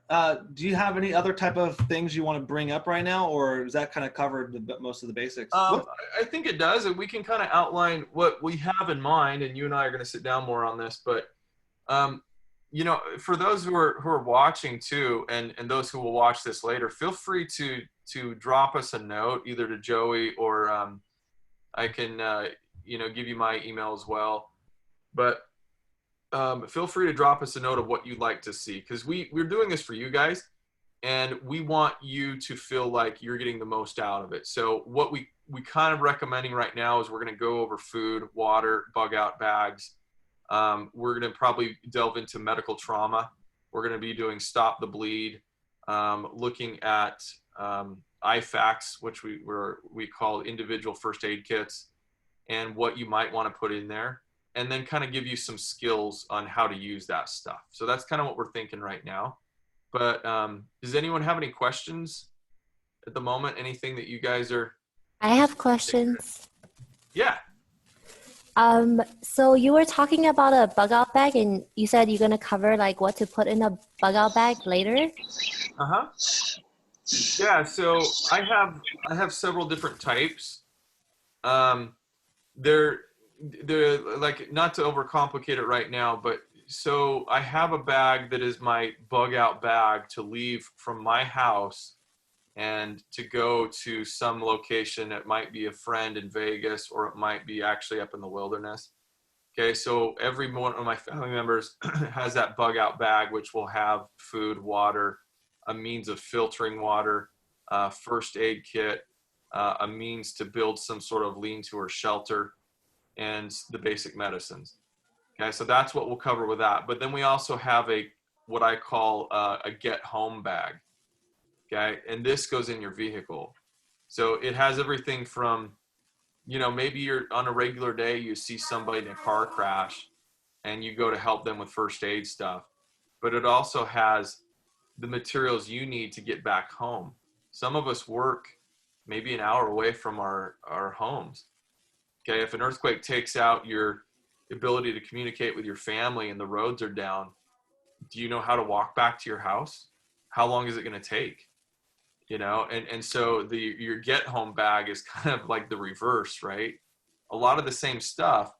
Do you have any other type of things you want to bring up right now, or is that kind of covered most of the basics? I think it does, and we can kind of outline what we have in mind, and you and I are going to sit down more on this. But you know, for those who are watching too, and those who will watch this later, feel free to drop us a note either to Joey or I can you know, give you my email as well. But feel free to drop us a note of what you'd like to see, because we're doing this for you guys, and we want you to feel like you're getting the most out of it. So what we kind of recommending right now is we're going to go over food, water, bug out bags. We're going to probably delve into medical trauma. We're going to be doing stop the bleed, looking at IFAKs, which we call individual first aid kits, and what you might want to put in there, and then kind of give you some skills on how to use that stuff. So that's kind of what we're thinking right now. But does anyone have any questions at the moment? Anything that you guys are? I have questions. Yeah. So you were talking about a bug out bag, and you said you're gonna cover like what to put in a bug out bag later. Uh-huh. Yeah, so I have several different types. They're like, not to overcomplicate it right now, but so I have a bag that is my bug out bag to leave from my house and to go to some location. It might be a friend in Vegas, or it might be actually up in the wilderness. Okay, so every one of my family members has that bug out bag, which will have food, water, a means of filtering water, first aid kit, a means to build some sort of lean-to or shelter, and the basic medicines. Okay, so that's what we'll cover with that. But then we also have what I call a get home bag. Okay, and this goes in your vehicle. So it has everything from, you know, maybe you're on a regular day, you see somebody in a car crash and you go to help them with first aid stuff. But it also has the materials you need to get back home. Some of us work maybe an hour away from our homes. Okay, if an earthquake takes out your ability to communicate with your family and the roads are down, do you know how to walk back to your house? How long is it going to take? You know, and so your get home bag is kind of like the reverse, right? A lot of the same stuff,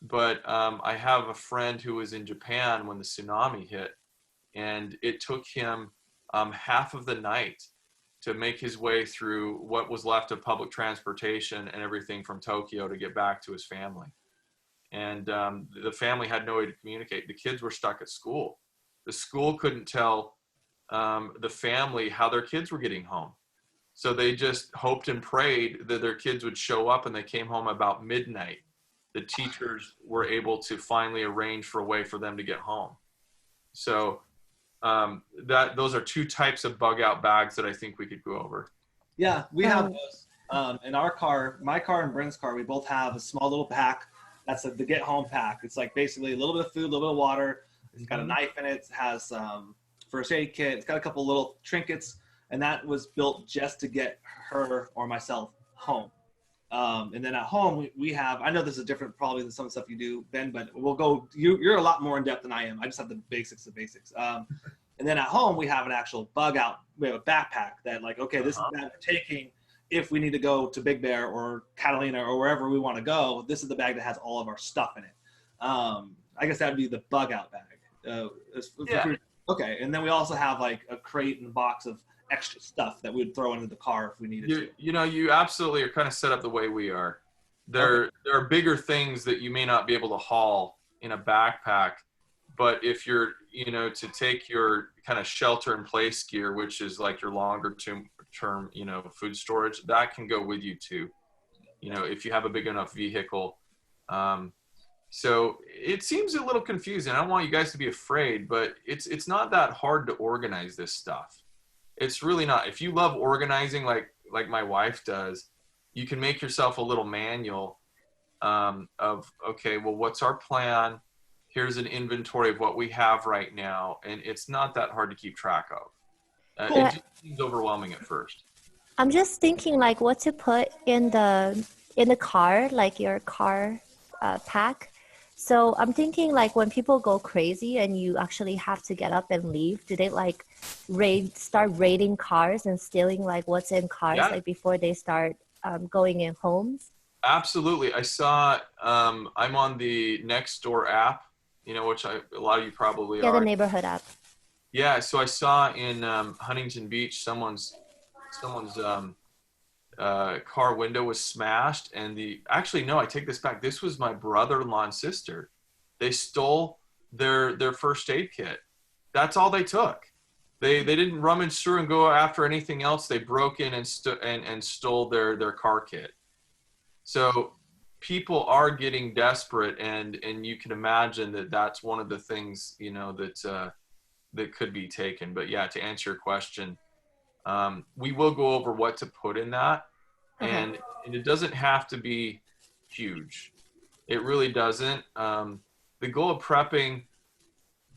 but I have a friend who was in Japan when the tsunami hit, and it took him half of the night to make his way through what was left of public transportation and everything from Tokyo to get back to his family. And the family had no way to communicate. The kids were stuck at school. The school couldn't tell the family how their kids were getting home. So they just hoped and prayed that their kids would show up, and they came home about midnight. The teachers were able to finally arrange for a way for them to get home. So those are two types of bug out bags that I think we could go over. Yeah, we have those. In our car, my car and Brent's car, we both have a small little pack. That's the get home pack. It's like basically a little bit of food, a little bit of water. It's got a knife in it. It has first aid kit. It's got a couple little trinkets, and that was built just to get her or myself home. And then at home, we have, I know this is different probably than some of the stuff you do, Ben, but we'll go, you're a lot more in depth than I am. I just have the basics of basics. And then at home, we have an actual bug out. We have a backpack that like, okay, this is that we're taking if we need to go to Big Bear or Catalina or wherever we want to go. This is the bag that has all of our stuff in it. I guess that would be the bug out bag. Yeah. Okay, and then we also have like a crate and a box of extra stuff that we'd throw into the car if we needed to. You know, you absolutely are kind of set up the way we are. There are bigger things that you may not be able to haul in a backpack, but if you're, you know, to take your kind of shelter in place gear, which is like your longer term, you know, food storage, that can go with you too. You know, if you have a big enough vehicle. So it seems a little confusing. I don't want you guys to be afraid, but it's not that hard to organize this stuff. It's really not. If you love organizing like my wife does, you can make yourself a little manual of, okay, well, what's our plan? Here's an inventory of what we have right now. And it's not that hard to keep track of. It just seems overwhelming at first. I'm just thinking like what to put in the car, like your car pack. So I'm thinking like when people go crazy and you actually have to get up and leave, do they like start raiding cars and stealing like what's in cars Yeah. like before they start going in homes? Absolutely. I saw, I'm on the Nextdoor app, which a lot of you probably Yeah, the are. neighborhood app. Yeah. So I saw in Huntington Beach, someone's car window was smashed, and actually, no, I take this back. This was my brother-in-law and sister. They stole their first aid kit. That's all they took. They didn't rummage through and go after anything else. They broke in and stole their car kit. So people are getting desperate, and you can imagine that that's one of the things that could be taken. But yeah, to answer your question, we will go over what to put in that, and it doesn't have to be huge. It really doesn't. The goal of prepping,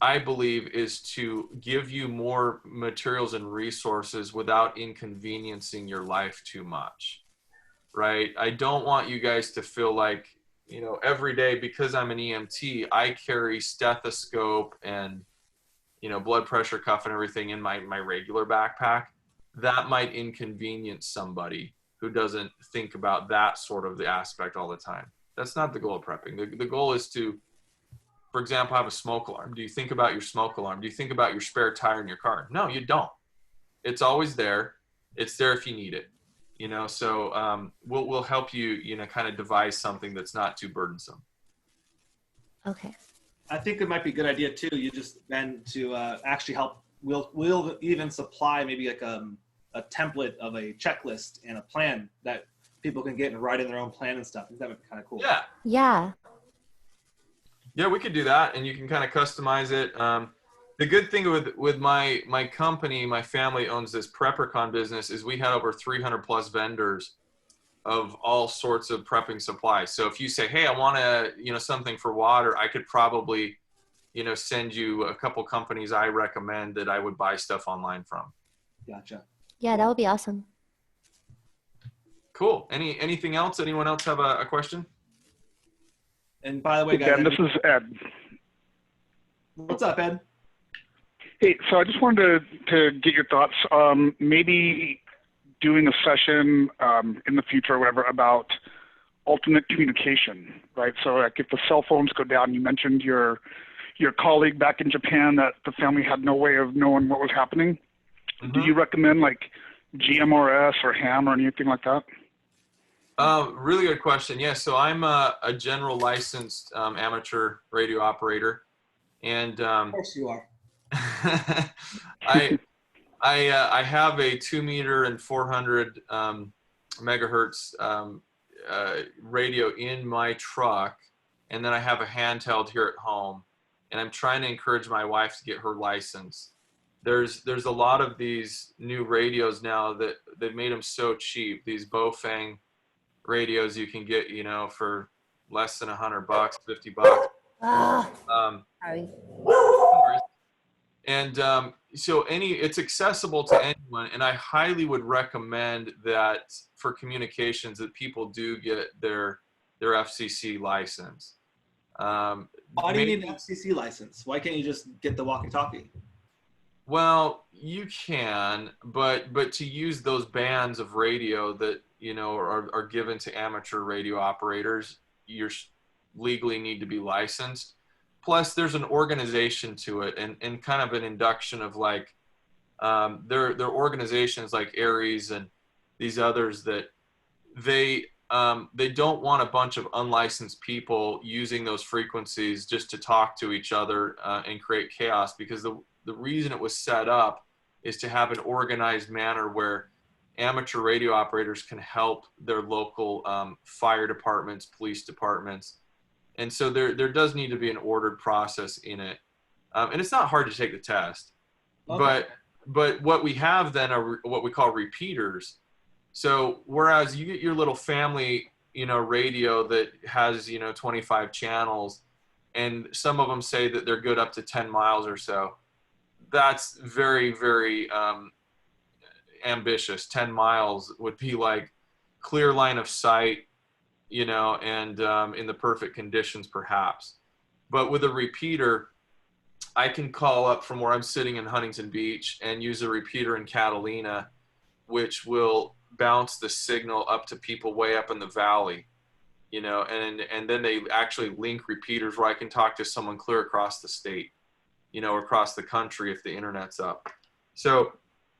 I believe, is to give you more materials and resources without inconveniencing your life too much, right? I don't want you guys to feel like, every day, because I'm an EMT, I carry stethoscope and, blood pressure cuff and everything in my regular backpack. That might inconvenience somebody who doesn't think about that sort of the aspect all the time. That's not the goal of prepping. The goal is to, for example, have a smoke alarm. Do you think about your smoke alarm? Do you think about your spare tire in your car? No, you don't. It's always there. It's there if you need it. So we'll help you, kind of devise something that's not too burdensome. Okay. I think it might be a good idea too. You just then to actually help. We'll even supply maybe like a template of a checklist and a plan that people can get and write in their own plan and stuff. I think that would be kind of cool. Yeah. Yeah. Yeah, we could do that, and you can kind of customize it. The good thing with my company, my family owns this PrepperCon business, is we had over 300 plus vendors of all sorts of prepping supplies. So if you say, hey, I want something for water, I could probably, send you a couple companies I recommend that I would buy stuff online from. Gotcha. Yeah, that would be awesome. Cool. Anything else? Anyone else have a question? And by the way, Hey, guys, Ben, this is Ed. what's up, Ed? Hey, so I just wanted to get your thoughts. Maybe doing a session in the future or whatever about alternate communication, right? So like if the cell phones go down, you mentioned your colleague back in Japan that the family had no way of knowing what was happening. Mm-hmm. Do you recommend like GMRS or ham or anything like that? Really good question. Yeah, so I'm a general licensed amateur radio operator, and Of course you are. I have a 2 meter and 400 megahertz radio in my truck, and then I have a handheld here at home, and I'm trying to encourage my wife to get her license. There's a lot of these new radios now that they've made them so cheap. These Bofang radios you can get, for less than $100, $50. Sorry. And so it's accessible to anyone, and I highly would recommend that for communications that people do get their FCC license. Why do you need an FCC license? Why can't you just get the walkie-talkie? Well, you can, but to use those bands of radio that are given to amateur radio operators, you legally need to be licensed. Plus, there's an organization to it, and kind of an induction of like there are organizations like Aries and these others that they don't want a bunch of unlicensed people using those frequencies just to talk to each other and create chaos, because the reason it was set up is to have an organized manner where amateur radio operators can help their local fire departments, police departments. And so there does need to be an ordered process in it. And it's not hard to take the test. Okay. But what we have then are what we call repeaters. So whereas you get your little family, radio that has, 25 channels, and some of them say that they're good up to 10 miles or so, that's very, very ambitious. 10 miles would be like clear line of sight, and in the perfect conditions perhaps. But with a repeater, I can call up from where I'm sitting in Huntington Beach and use a repeater in Catalina, which will bounce the signal up to people way up in the valley, you know, and then they actually link repeaters where I can talk to someone clear across the state, you know, or across the country if the internet's up. So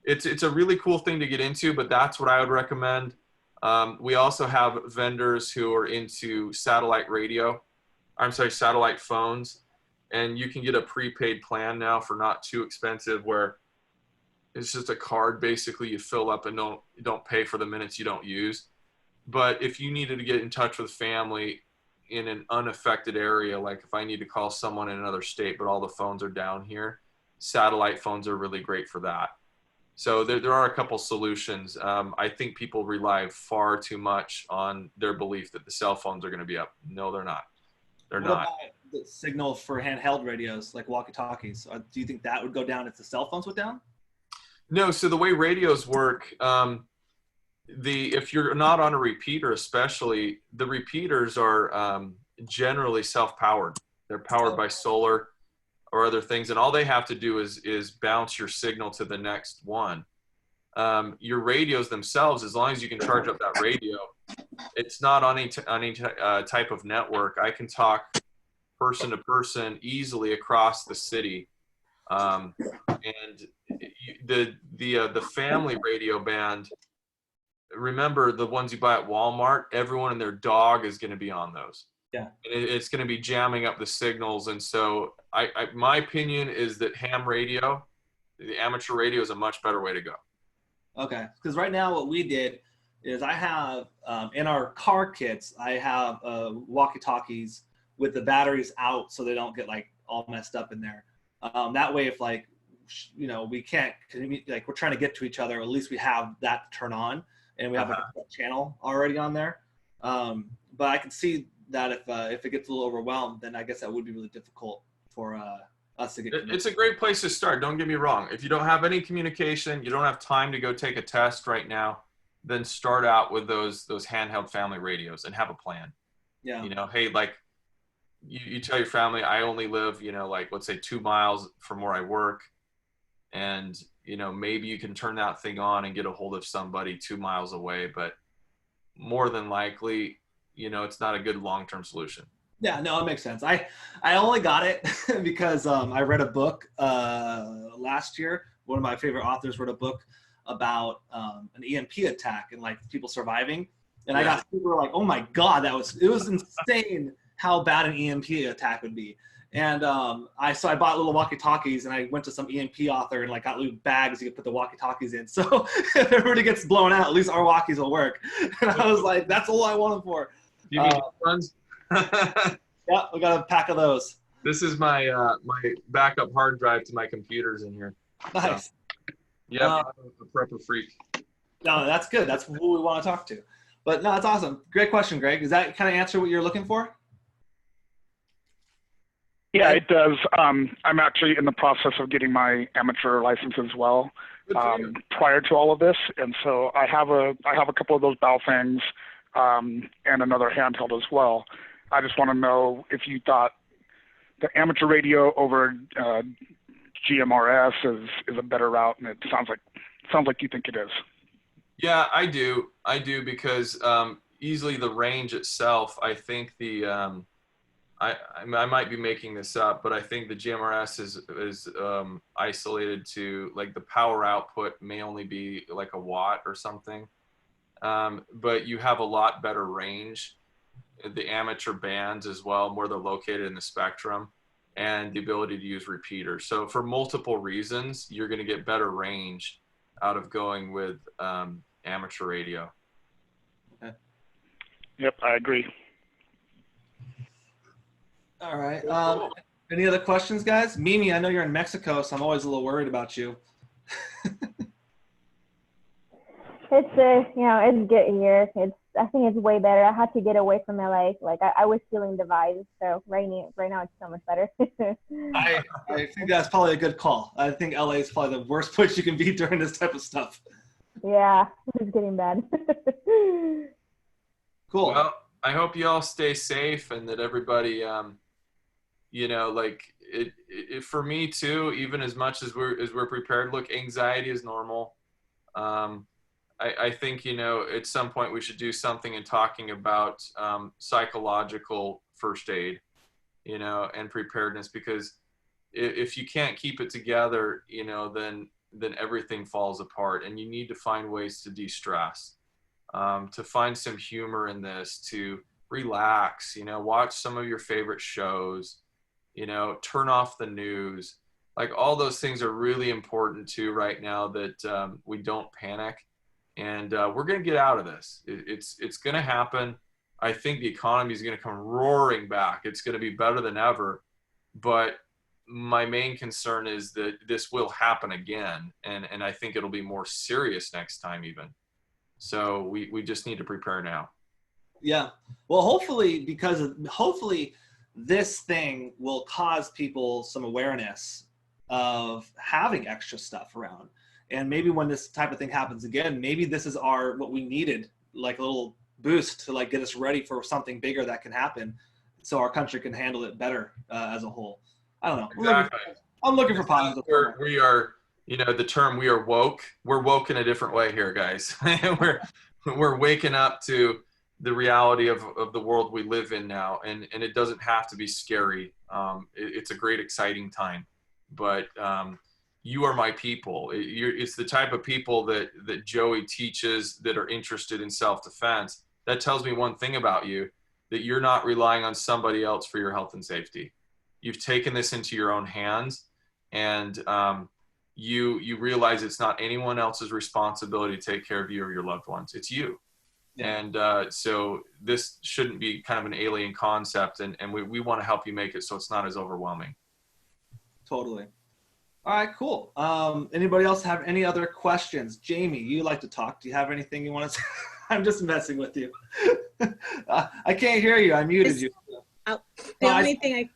it's a really cool thing to get into, but that's what I would recommend. We also have vendors who are into satellite phones, and you can get a prepaid plan now for not too expensive, where it's just a card basically you fill up and don't pay for the minutes you don't use. But if you needed to get in touch with family in an unaffected area, like if I need to call someone in another state but all the phones are down here, satellite phones are really great for that. So there are a couple solutions. I think people rely far too much on their belief that the cell phones are going to be up. No, they're not. They're What not. about the signal for handheld radios like walkie-talkies? Do you think that would go down if the cell phones went down? No, so the way radios work, if you're not on a repeater especially, the repeaters are generally self-powered. They're powered by solar or other things, and all they have to do is bounce your signal to the next one. Your radios themselves, as long as you can charge up that radio, it's not on any type of network. I can talk person to person easily across the city. And the family radio band, remember the ones you buy at Walmart, everyone and their dog is going to be on those. Yeah. And it's going to be jamming up the signals. And so my opinion is that ham radio, the amateur radio, is a much better way to go. Okay, because right now what we did is I have in our car kits, I have walkie-talkies with the batteries out so they don't get like all messed up in there. That way, if like, you know, we can't, like we're trying to get to each other, at least we have that to turn on, and we have like a channel already on there. But I can see that if it gets a little overwhelmed, then I guess that would be really difficult for us to get. It's a great place to start. Don't get me wrong. If you don't have any communication, you don't have time to go take a test right now, then start out with those handheld family radios and have a plan. Yeah. You know, hey, like you tell your family, I only live, you know, like let's say 2 miles from where I work. And, you know, maybe you can turn that thing on and get a hold of somebody 2 miles away, but more than likely, you know, it's not a good long-term solution. Yeah, no, it makes sense. I only got it because I read a book last year. One of my favorite authors wrote a book about an EMP attack and like people surviving. And I got super like, oh my God, it was insane how bad an EMP attack would be. And I bought little walkie-talkies and I went to some EMP author and like got little bags you could put the walkie-talkies in. So if everybody gets blown out, at least our walkies will work. And I was like, that's all I want them for. You mean runs? Yeah, we got a pack of those. This is my my backup hard drive to my computers in here. Nice. So, yeah, I'm a prepper freak. No, that's good. That's who we want to talk to. But no, that's awesome. Great question, Greg. Does that kind of answer what you're looking for? Yeah, it does. I'm actually in the process of getting my amateur license as well, prior to all of this, and so I have a couple of those Baofengs and another handheld as well. I just want to know if you thought the amateur radio over GMRS is a better route, and it sounds like you think it is. Yeah, I do because easily the range itself, I think the I might be making this up, but I think the GMRS is isolated to like the power output may only be like a watt or something, but you have a lot better range. The amateur bands as well, where they're located in the spectrum, and the ability to use repeaters. So for multiple reasons, you're going to get better range out of going with amateur radio. Okay. Yep, I agree. All right. Any other questions, guys? Mimi, I know you're in Mexico, so I'm always a little worried about you. It's it's good here. I think it's way better. I had to get away from LA. Like I was feeling the vibes, so right now it's so much better. I think that's probably a good call. I think LA is probably the worst place you can be during this type of stuff. Yeah, it's getting bad. Cool. Well, I hope you all stay safe and that everybody you know, like it for me too, even as much as we're prepared, look, anxiety is normal. I think, you know, at some point we should do something in talking about psychological first aid, you know, and preparedness, because if you can't keep it together, you know, then everything falls apart, and you need to find ways to de-stress, to find some humor in this, to relax, you know, watch some of your favorite shows, you know, turn off the news. Like, all those things are really important too right now, that we don't panic. And we're going to get out of this. It's going to happen. I think the economy is going to come roaring back. It's going to be better than ever. But my main concern is that this will happen again. And I think it'll be more serious next time even. So we just need to prepare now. Yeah. Well, hopefully this thing will cause people some awareness of having extra stuff around. And maybe when this type of thing happens again, maybe this is what we needed, like a little boost to like get us ready for something bigger that can happen, so our country can handle it better as a whole. I don't know. Exactly. I'm looking for positive. We are, you know, the term, we are woke. We're woke in a different way here, guys. we're waking up to the reality of the world we live in now. And it doesn't have to be scary. It's a great, exciting time. But you are my people. It's the type of people that Joey teaches that are interested in self-defense. That tells me one thing about you, that you're not relying on somebody else for your health and safety. You've taken this into your own hands, and you realize it's not anyone else's responsibility to take care of you or your loved ones. It's you. Yeah. And so this shouldn't be kind of an alien concept, and we want to help you make it so it's not as overwhelming. Totally. All right, cool. Anybody else have any other questions? Jamie, you like to talk. Do you have anything you want to say? I'm just messing with you. I can't hear you. I muted you. The only thing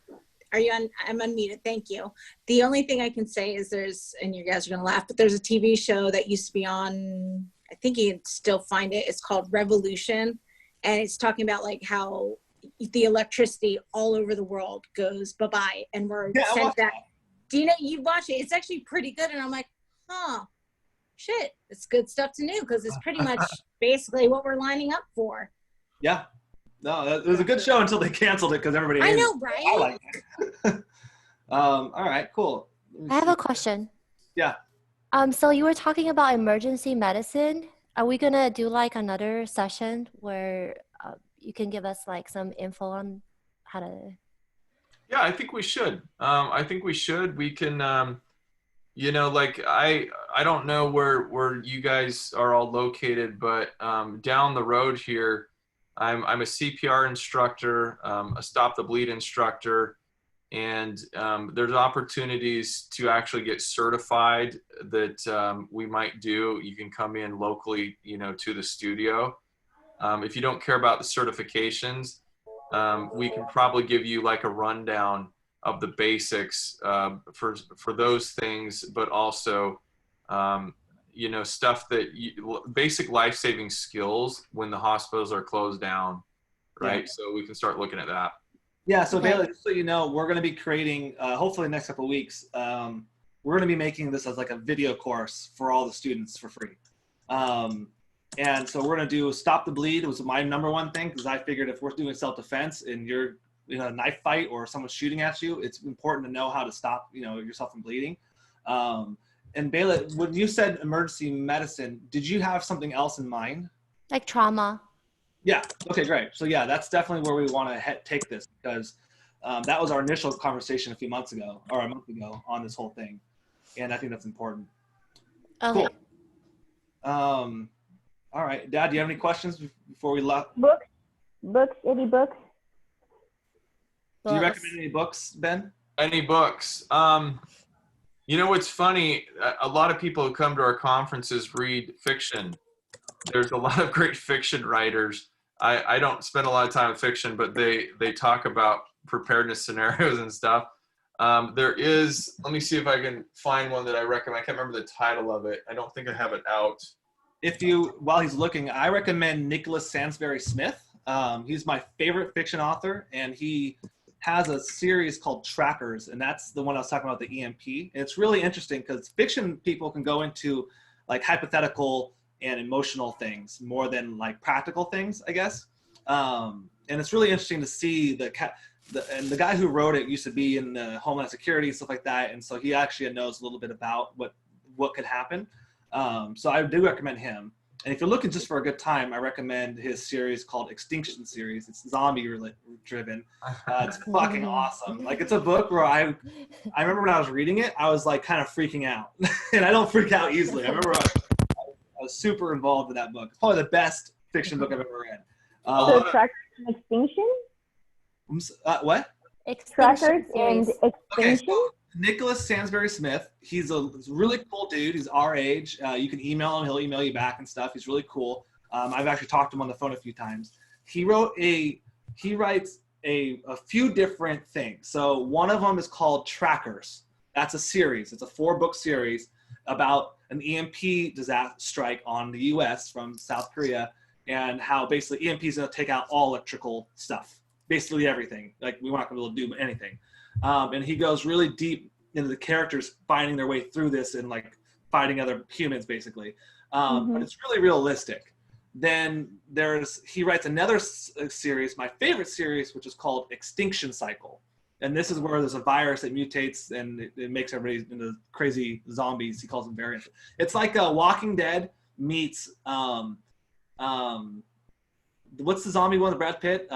I'm unmuted. Thank you. The only thing I can say is and you guys are going to laugh, but there's a TV show that used to be on, I think you can still find it. It's called Revolution. And it's talking about like how the electricity all over the world goes bye-bye. And we're sent back. Do you know, you watch it? It's actually pretty good. And I'm like, shit, it's good stuff to know, because it's pretty much basically what we're lining up for. Yeah. No, it was a good show until they canceled it because everybody hated I know, right? I like it. All right, cool. I have a question. Yeah. So you were talking about emergency medicine. Are we going to do like another session where you can give us like some info on how to... Yeah, I think we should. We can, you know, like I don't know where you guys are all located, but down the road here, I'm a CPR instructor, a Stop the Bleed instructor, and there's opportunities to actually get certified that we might do. You can come in locally, you know, to the studio. If you don't care about the certifications, we can probably give you like a rundown of the basics for those things, but also, you know, stuff basic life-saving skills when the hospitals are closed down, right? Yeah. So we can start looking at that. Yeah, so Bailey, just so you know, we're going to be creating, hopefully the next couple of weeks, we're going to be making this as like a video course for all the students for free. And so we're going to do Stop the Bleed. It was my number one thing, because I figured if we're doing self-defense and you're in a knife fight or someone's shooting at you, it's important to know how to stop, you know, yourself from bleeding. And Bailey, when you said emergency medicine, did you have something else in mind? Like trauma. Yeah. Okay, great. So yeah, that's definitely where we want to take this, because that was our initial conversation a month ago on this whole thing. And I think that's important. Okay. Cool. All right, Dad, do you have any questions before we left? Books, any books? Do you recommend any books, Ben? Any books? You know what's funny? A lot of people who come to our conferences read fiction. There's a lot of great fiction writers. I don't spend a lot of time with fiction, but they talk about preparedness scenarios and stuff. There is, let me see if I can find one that I recommend. I can't remember the title of it. I don't think I have it out. While he's looking, I recommend Nicholas Sansbury Smith. He's my favorite fiction author, and he has a series called Trackers, and that's the one I was talking about, the EMP. And it's really interesting because fiction people can go into like hypothetical and emotional things more than like practical things, I guess. And it's really interesting to see and the guy who wrote it used to be in the Homeland Security and stuff like that, and so he actually knows a little bit about what could happen. So I do recommend him. And if you're looking just for a good time, I recommend his series called Extinction Series. It's zombie driven. It's fucking awesome. Like, it's a book where I remember when I was reading it, I was like kind of freaking out. And I don't freak out easily. I remember I was super involved in that book. It's probably the best fiction book I've ever read. So Trackers and Extinction? What? Trackers and Okay, Extinction? so Nicholas Sansbury Smith, he's a really cool dude. He's our age. You can email him. He'll email you back and stuff. He's really cool. I've actually talked to him on the phone a few times. He writes a few different things. So one of them is called Trackers. That's a series. It's a 4-book series about an EMP disaster strike on the U.S. from South Korea, and how basically EMP is going to take out all electrical stuff, basically everything. Like, we're not going to be able to do anything. And he goes really deep into the characters finding their way through this and like fighting other humans, basically. But it's really realistic. Then he writes another series, my favorite series, which is called Extinction Cycle. And this is where there's a virus that mutates and it makes everybody into crazy zombies. He calls them variants. It's like Walking Dead meets what's the zombie one with Brad Pitt?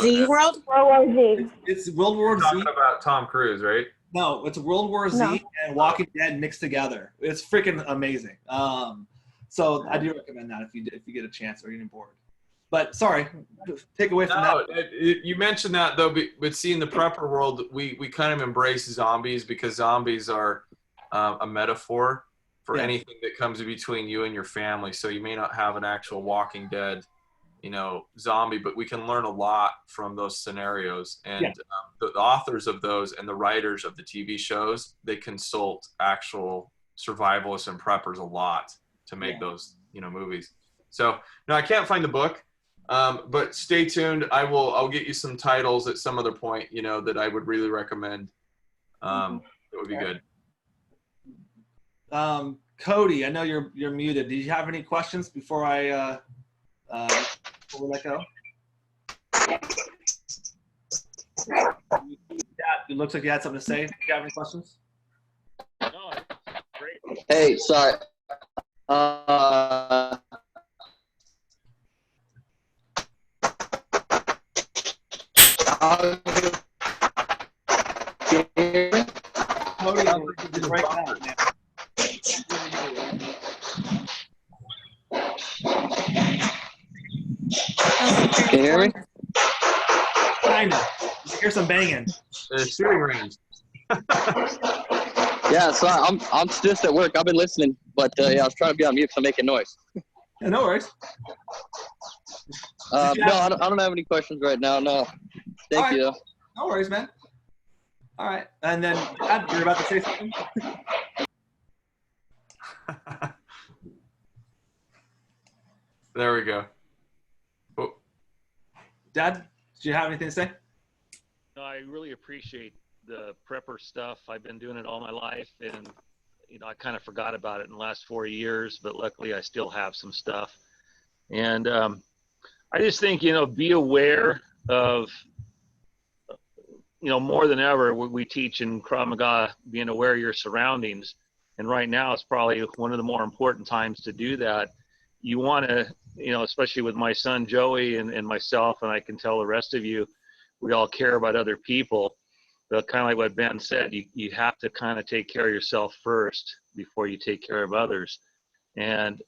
Z World? World War Z. It's World War Z. Talking about Tom Cruise, right? No, it's World War Z and Walking Dead mixed together. It's freaking amazing. So I do recommend that if you get a chance or you're bored. But sorry, take away from that. You mentioned that though, but see, in the prepper world, we kind of embrace zombies because zombies are a metaphor for anything that comes between you and your family. So you may not have an actual Walking Dead, zombie, but we can learn a lot from those scenarios. And the authors of those and the writers of the TV shows, they consult actual survivalists and preppers a lot to make those, movies. So no, I can't find the book, but stay tuned. I'll get you some titles at some other point, that I would really recommend. It would be good. Cody, I know you're muted. Do you have any questions before before we let go? It looks like you had something to say. Do you have any questions? No, great. Hey, sorry. Cody, right now, man. Can you hear me? Kind of. You hear some banging. Shooting range. Yeah, sorry. I'm just at work. I've been listening, but I was trying to be on mute because I'm making noise. Yeah, no worries. No, I don't have any questions right now. No. Thank you. No worries, man. All right. And then, Dad, you're about to say something? There we go. Oh. Dad, do you have anything to say? No, I really appreciate the prepper stuff. I've been doing it all my life, and I kind of forgot about it in the last 4 years, but luckily I still have some stuff. And I just think, be aware of, more than ever, we teach in Krav Maga, being aware of your surroundings. And right now it's probably one of the more important times to do that. You want to, especially with my son Joey and myself, and I can tell the rest of you, we all care about other people. But kind of like what Ben said, you have to kind of take care of yourself first before you take care of others. And,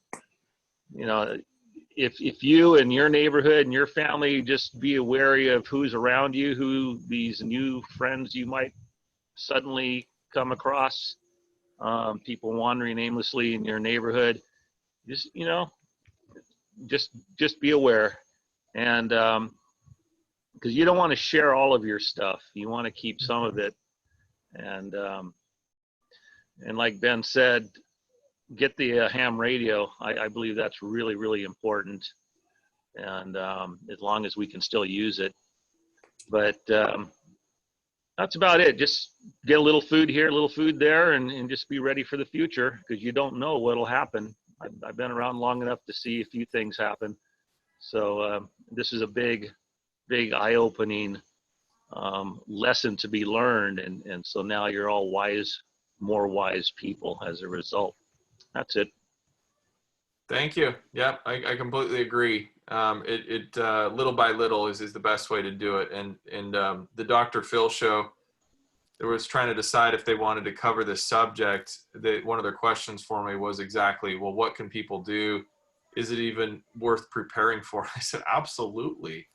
if you and your neighborhood and your family, just be wary of who's around you, who these new friends you might suddenly come across, people wandering aimlessly in your neighborhood, just be aware. And because you don't want to share all of your stuff, you want to keep some of it. And like Ben said, get the ham radio. I believe that's really, really important. And as long as we can still use it. But that's about it. Just get a little food here, a little food there, and just be ready for the future, because you don't know what'll happen. I've been around long enough to see a few things happen. So this is a big eye-opening lesson to be learned. And so now you're all more wise people as a result. That's it. Thank you. Yep, I completely agree. Little by little is the best way to do it. And the Dr. Phil show, there was trying to decide if they wanted to cover this subject. One of their questions for me was exactly, well, what can people do? Is it even worth preparing for? I said, absolutely.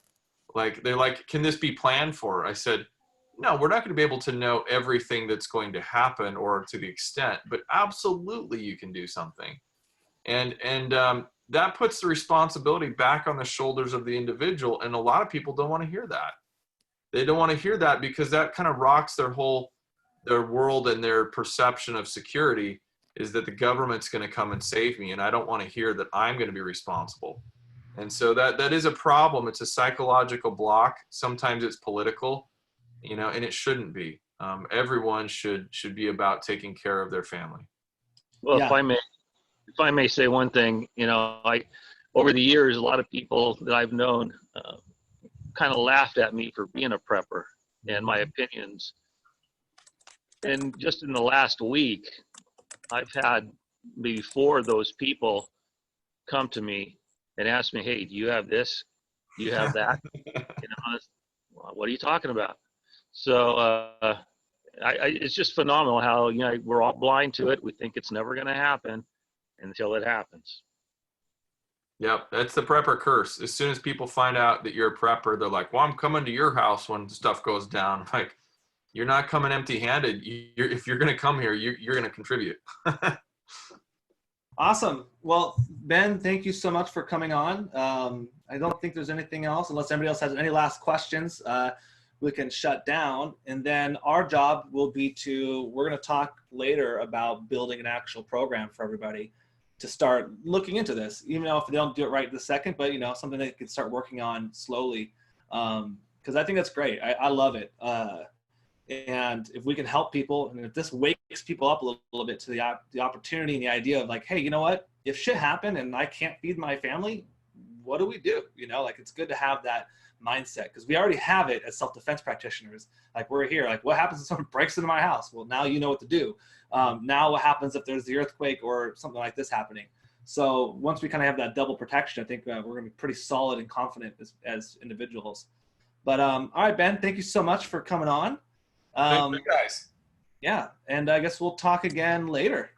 Like, they're like, can this be planned for? I said, no, we're not going to be able to know everything that's going to happen or to the extent, but absolutely you can do something. And that puts the responsibility back on the shoulders of the individual. And a lot of people don't want to hear that. They don't want to hear that because that kind of rocks their world and their perception of security, is that the government's going to come and save me. And I don't want to hear that I'm going to be responsible. And so that is a problem. It's a psychological block. Sometimes it's political, and it shouldn't be. Everyone should be about taking care of their family. Well, yeah. If I may say one thing, over the years, a lot of people that I've known kind of laughed at me for being a prepper and my opinions. And just in the last week, I've had maybe 4 of those people come to me and ask me, hey, do you have this? Do you have that? What are you talking about? So it's just phenomenal how, we're all blind to it. We think it's never going to happen until it happens. Yep, that's the prepper curse. As soon as people find out that you're a prepper, they're like, well, I'm coming to your house when stuff goes down. I'm like, you're not coming empty-handed. If you're going to come here, you're going to contribute. Awesome. Well, Ben, thank you so much for coming on. I don't think there's anything else, unless anybody else has any last questions. We can shut down. And then our job will be we're going to talk later about building an actual program for everybody to start looking into this, even though if they don't do it right this second, but something they can start working on slowly. Because I think that's great. I love it. And if we can help people, and if this wakes people up a little bit to the opportunity and the idea of like, hey, you know what? If shit happened and I can't feed my family, what do we do? It's good to have that mindset, because we already have it as self-defense practitioners. Like, we're here, like, what happens if someone breaks into my house? Well, now you know what to do. Now what happens if there's the earthquake or something like this happening? So once we kind of have that double protection, I think we're going to be pretty solid and confident as individuals. But all right, Ben, thank you so much for coming on. Thank you guys. Yeah, and I guess we'll talk again later.